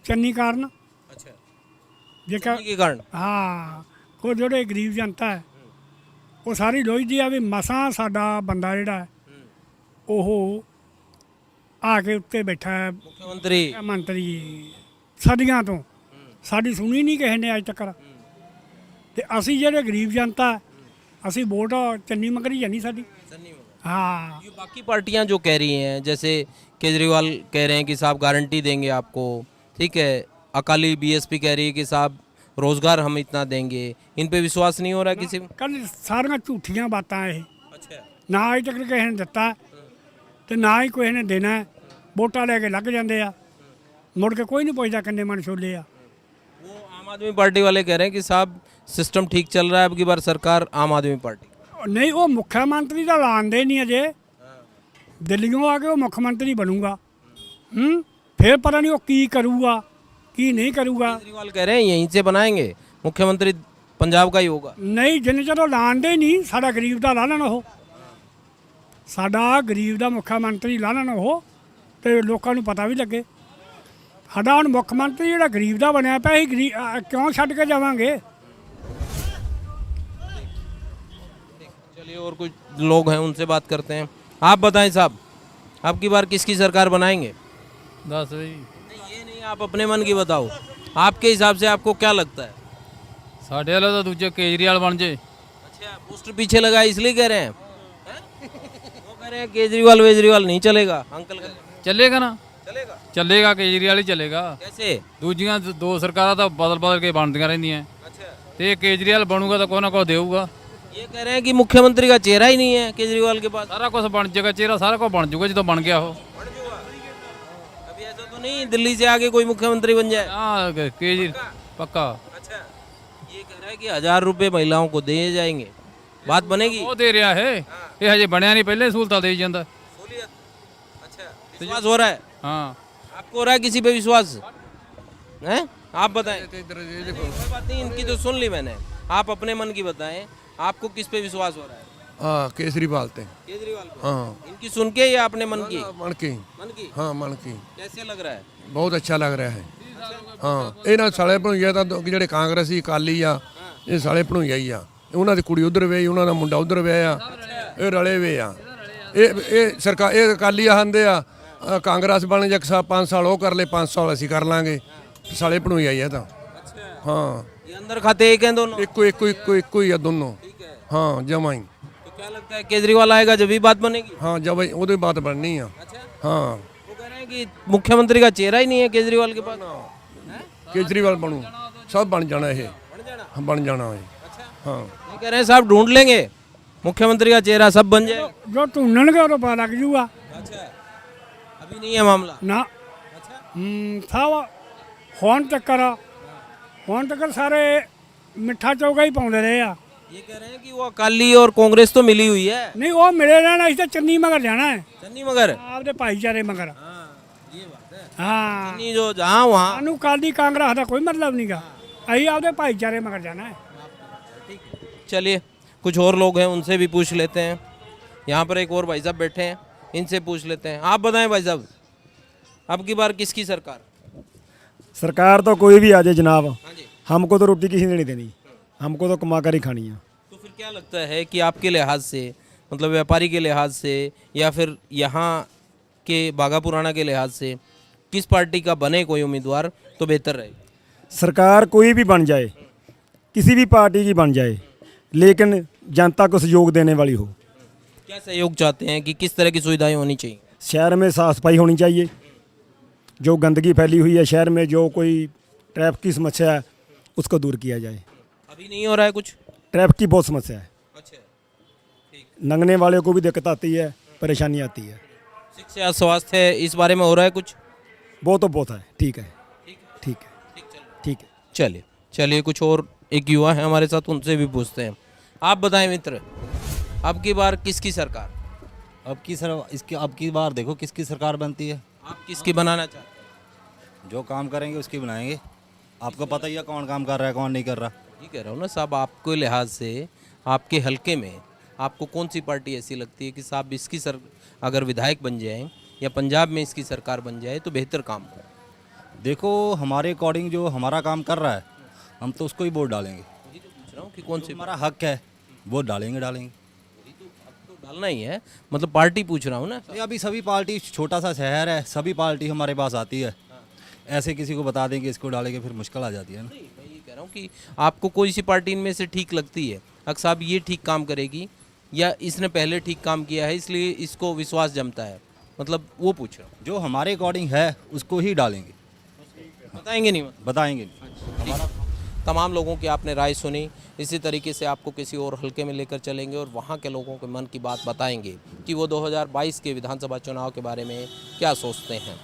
चन्नी कारण। अच्छा, जेकर के कारण? हाँ, को जोड़े गरीब जनता है वो सारी लोचदी आ भी मसां साडा बंदा जिहड़ा है ਉਹ ਆ ਕੇ ਉੱਤੇ ਬੈਠਾ ਹੈ मंत्री सदियां तो साड़ी सुनी नहीं किसी ने अज तक। ਤੇ ਅਸੀਂ ਜਿਹੜੇ ਗਰੀਬ ਜਨਤਾ ਅਸੀਂ ਵੋਟ ਚੰਨੀ ਮੰਗਰੀ ਜਾਨੀ ਸਾਡੀ। हाँ, ये बाकी पार्टियां जो कह रही हैं, जैसे केजरीवाल कह रहे हैं कि साहब गारंटी देंगे आपको, ठीक है, अकाली बीएसपी कह रही है कि साहब रोजगार हम इतना देंगे, इन पे विश्वास नहीं हो रहा किसी को? ਕੱਲ ਸਾਰੀਆਂ ਝੂਠੀਆਂ ਬਾਤਾਂ ਇਹ। ਨਾ ਅਜੇ ਤੱਕ ਕਿਸੇ ਨੇ ਦਿੱਤਾ ਤੇ ਨਾ ਹੀ ਕਿਸੇ ਨੇ ਦੇਣਾ। ਵੋਟਾਂ ਲੈ ਕੇ ਲੱਗ ਜਾਂਦੇ ਆ, ਮੁੜ ਕੇ ਕੋਈ ਨਹੀਂ ਪੁੱਛਦਾ ਕਿੰਨੇ ਮਨ ਛੋਲੇ ਆ। वो आम आदमी पार्टी वाले कह रहे हैं कि साहब सिस्टम ठीक चल रहा है, अब की बार सरकार आम आदमी पार्टी। ਨਹੀਂ, ਉਹ ਮੁੱਖ ਮੰਤਰੀ ਦਾ ਲਾਉਂਦੇ ਨਹੀਂ ਅਜੇ। ਦਿੱਲੀੋਂ ਆ ਕੇ ਉਹ ਮੁੱਖ ਮੰਤਰੀ ਬਣੂਗਾ। ਫਿਰ ਪਤਾ ਨਹੀਂ ਉਹ ਕੀ ਕਰੂਗਾ ਕੀ ਨਹੀਂ ਕਰੂਗਾ। केजरीवाल कह रहे हैं यहीं से बनाएंगे, मुख्यमंत्री पंजाब का ही होगा। ਨਹੀਂ, ਜਿੰਨੇ ਚਿਰ ਲਾਉਂਦੇ ਨਹੀਂ ਸਾਡਾ ਗਰੀਬ ਦਾ ਲਾ ਲੈਣ ਉਹ। ਸਾਡਾ ਗਰੀਬ ਦਾ ਮੁੱਖ ਮੰਤਰੀ ਲਾ ਲੈਣ ਉਹ, ਤੇ ਲੋਕਾਂ ਨੂੰ ਪਤਾ ਵੀ ਲੱਗੇ। ਸਾਡਾ ਹੁਣ ਮੁੱਖ ਮੰਤਰੀ ਜਿਹੜਾ ਗਰੀਬ ਦਾ ਬਣਿਆ ਪਿਆ, ਅਸੀਂ ਕਿਉਂ ਛੱਡ ਕੇ ਜਾਵਾਂਗੇ। चलिए और कुछ लोग हैं उनसे बात करते हैं। आप बताएं साहब, अब की बार किसकी सरकार बनाएंगे? 10 भाई। ये नहीं, आप अपने मन की बताओ, आपके हिसाब से आपको क्या लगता है? साढ़े वाला तो दूजे केजरीवाल बन जाए। अच्छा, पोस्टर पीछे लगा है इसलिए कह रहे हैं? वो कह रहे हैं केजरीवाल वेजरीवाल नहीं चलेगा। अंकल कह रहे हैं चलेगा ना, चलेगा। चलेगा केजरीवाल ही चलेगा। कैसे? दूजियां दो सरकारां तो बदल बदल के बनदियां रहिंदियां। अच्छा, ते केजरीवाल बनूगा तो कोई ना कोई देऊगा। ये कह रहे हैं कि मुख्यमंत्री का चेहरा ही नहीं है केजरीवाल के पास। सारा कुछ बन जाएगा, चेहरा सारा कुछ बन जाऊगा जो बन गया हो। अभी ऐसा तो नहीं दिल्ली से आके कोई मुख्यमंत्री बन जाए? हाँ, केजरीवाल पक्का। अच्छा, ये कह रहा है कि 1000 रुपये महिलाओं को दिए जाएंगे, बात बनेगी? वो दे रहा है, ये हजे बनया नहीं, पहले सहूलत दे जाता। अच्छा, विश्वास हो रहा है? हाँ, आपको हो रहा है किसी पे विश्वास है? आप बताएं। कोई बात नहीं, इनकी तो सुन ली मैंने, आप अपने मन की बताएं, आपको किस पे विश्वास हो रहा है? हाँ, केजरीवाल पे। केजरीवाल पे? हाँ, इनकी सुन के या अपने मन की? मन की। मन की? हाँ, मन की। कैसे लग रहा है? ਬਹੁਤ ਅੱਛਾ ਲੱਗ ਰਿਹਾ ਹੈ। ਹਾਂ, ਇਹਨਾਂ ਸਾਲੇ ਭਣੋਈਆ ਤਾਂ ਜਿਹੜੇ ਕਾਂਗਰਸੀ ਅਕਾਲੀ ਆ, ਇਹ ਸਾਲੇ ਭਣੋਈਆ ਹੀ ਆ। ਉਹਨਾਂ ਦੀ ਕੁੜੀ ਉਧਰ ਵਿਆਹੀ, ਉਹਨਾਂ ਦਾ ਮੁੰਡਾ ਉਧਰ ਵਿਆਹਿਆ, ਇਹ ਰਲੇ ਵੇ ਆ। ਇਹ ਸਰਕਾਰ, ਇਹ ਅਕਾਲੀ ਆਂਦੇ ਆ ਕਾਂਗਰਸ ਬਣ ਜਾ 5 ਸਾਲ ਉਹ ਕਰ ਲੈ, 5 ਸਾਲ ਅਸੀਂ ਕਰ ਲਾਂਗੇ। ਸਾਲੇ ਭਣੋਈਆ ਹੀ ਆ ਤਾਂ। ਹਾਂ, ये अंदर खाते एक हैं दोनों? ਇੱਕੋ ਹੀ ਆ ਦੋਨੋਂ। हाँ, जमा ही। तो क्या लगता है केजरीवाल आएगा जब ही बात बनेगी? हाँ, जब वो बात बननी है। हाँ, वो कह रहे हैं कि मुख्यमंत्री का चेहरा ही नहीं है केजरीवाल के पास। केजरीवाल बनू, सब बन जाना है, बन जाना है। हाँ, ये कह रहे हैं साहब ढूंढ लेंगे मुख्यमंत्री का चेहरा, सब बन जाए। जो ढूंढणगे तो पता लग जूगा। अच्छा, अभी नहीं है मामला ना। सब ਹੁਣ ਤੱਕ ਸਾਰੇ ਮਿੱਠਾ ਚੌਗਾ ਹੀ ਪਾਉਂਦੇ ਰਹੇ ਆ। ये कह रहे हैं कि वो अकाली और कांग्रेस तो मिली हुई है। ਨਹੀਂ, ਉਹ ਮਿਲੇ ਰਹਿਣਾ, ਅਸੀਂ ਤਾਂ ਚੰਨੀ ਮਗਰ ਜਾਣਾ ਹੈ। चन्नी मगर? ਆਪਦੇ ਭਾਈਚਾਰੇ ਮਗਰ। ये बात है। ਹਾਂ, चन्नी जो जहाँ वहाँ। ਸਾਨੂੰ ਕਾਲੀ ਕਾਂਗਰਸ ਦਾ ਕੋਈ मतलब ਨਹੀਂਗਾ, ਅਸੀਂ ਆਪਦੇ ਭਾਈਚਾਰੇ ਮਗਰ ਜਾਣਾ है। चलिए कुछ और लोग हैं, उनसे भी पूछ लेते हैं। यहाँ पर एक और भाई साहब बैठे हैं, इनसे पूछ लेते हैं। आप बताएं भाई साहब, अब की बार किसकी सरकार? सरकार तो कोई भी आ जाए जनाब, हमको तो रोटी किसी ने नहीं देनी, हमको तो कमा कर ही खानी है। तो फिर क्या लगता है कि आपके लिहाज से, मतलब व्यापारी के लिहाज से या फिर यहाँ के बाघा पुराना के लिहाज से, किस पार्टी का बने कोई उम्मीदवार तो बेहतर रहेगा? सरकार कोई भी बन जाए, किसी भी पार्टी की बन जाए, लेकिन जनता को सहयोग देने वाली हो। क्या सहयोग चाहते हैं कि किस तरह की सुविधाएं होनी चाहिए? शहर में साफ सफाई होनी चाहिए, जो गंदगी फैली हुई है शहर में, जो कोई ट्रैफिक की समस्या है उसको दूर किया जाए। अभी नहीं हो रहा है कुछ? ट्रैफिक की बहुत समस्या है। अच्छा, लंघने वाले को भी दिक्कत आती है, परेशानी आती है। शिक्षा स्वास्थ्य इस बारे में हो रहा है कुछ? वो तो बहुत है, ठीक है, ठीक है, ठीक है। चलिए चलिए कुछ और एक युवा है हमारे साथ, उनसे भी पूछते हैं। आप बताएं मित्र, अब की बार किसकी सरकार? अब की बार देखो किसकी सरकार बनती है। आप किसकी बनाना चाहते हैं? जो काम करेंगे उसकी बनाएंगे। आपको पता ही है कौन काम कर रहा है कौन नहीं कर रहा। ये कह रहा हूँ ना साहब, आपके लिहाज से आपके हलके में आपको कौन सी पार्टी ऐसी लगती है कि साहब इसकी अगर विधायक बन जाए या पंजाब में इसकी सरकार बन जाए तो बेहतर काम हो? देखो हमारे अकॉर्डिंग जो हमारा काम कर रहा है हम तो उसको ही वोट डालेंगे। ये तो पूछ रहा हूँ कि कौन सी हमारा हक है, वोट डालेंगे। तो डालना ही है, मतलब पार्टी पूछ रहा हूँ ना। अभी सभी पार्टी, छोटा सा शहर है, सभी पार्टी हमारे पास आती है। ऐसे किसी को बता देंगे इसको डालेंगे फिर मुश्किल आ जाती है ना। मैं ये कह रहा हूँ हूँ कि आपको कोई सी पार्टी इनमें से ठीक लगती है, अक्सर साहब ये ठीक काम करेगी या इसने पहले ठीक काम किया है इसलिए इसको विश्वास जमता है, मतलब वो पूछ रहा हूँ। जो हमारे अकॉर्डिंग है उसको ही डालेंगे, बताएंगे नहीं? बताएंगे नहीं। हमारा तमाम लोगों की आपने राय सुनी, इसी तरीके से आपको किसी और हलके में लेकर चलेंगे और वहाँ के लोगों के मन की बात बताएंगे कि वो 2022 के विधानसभा चुनाव के बारे में क्या सोचते हैं।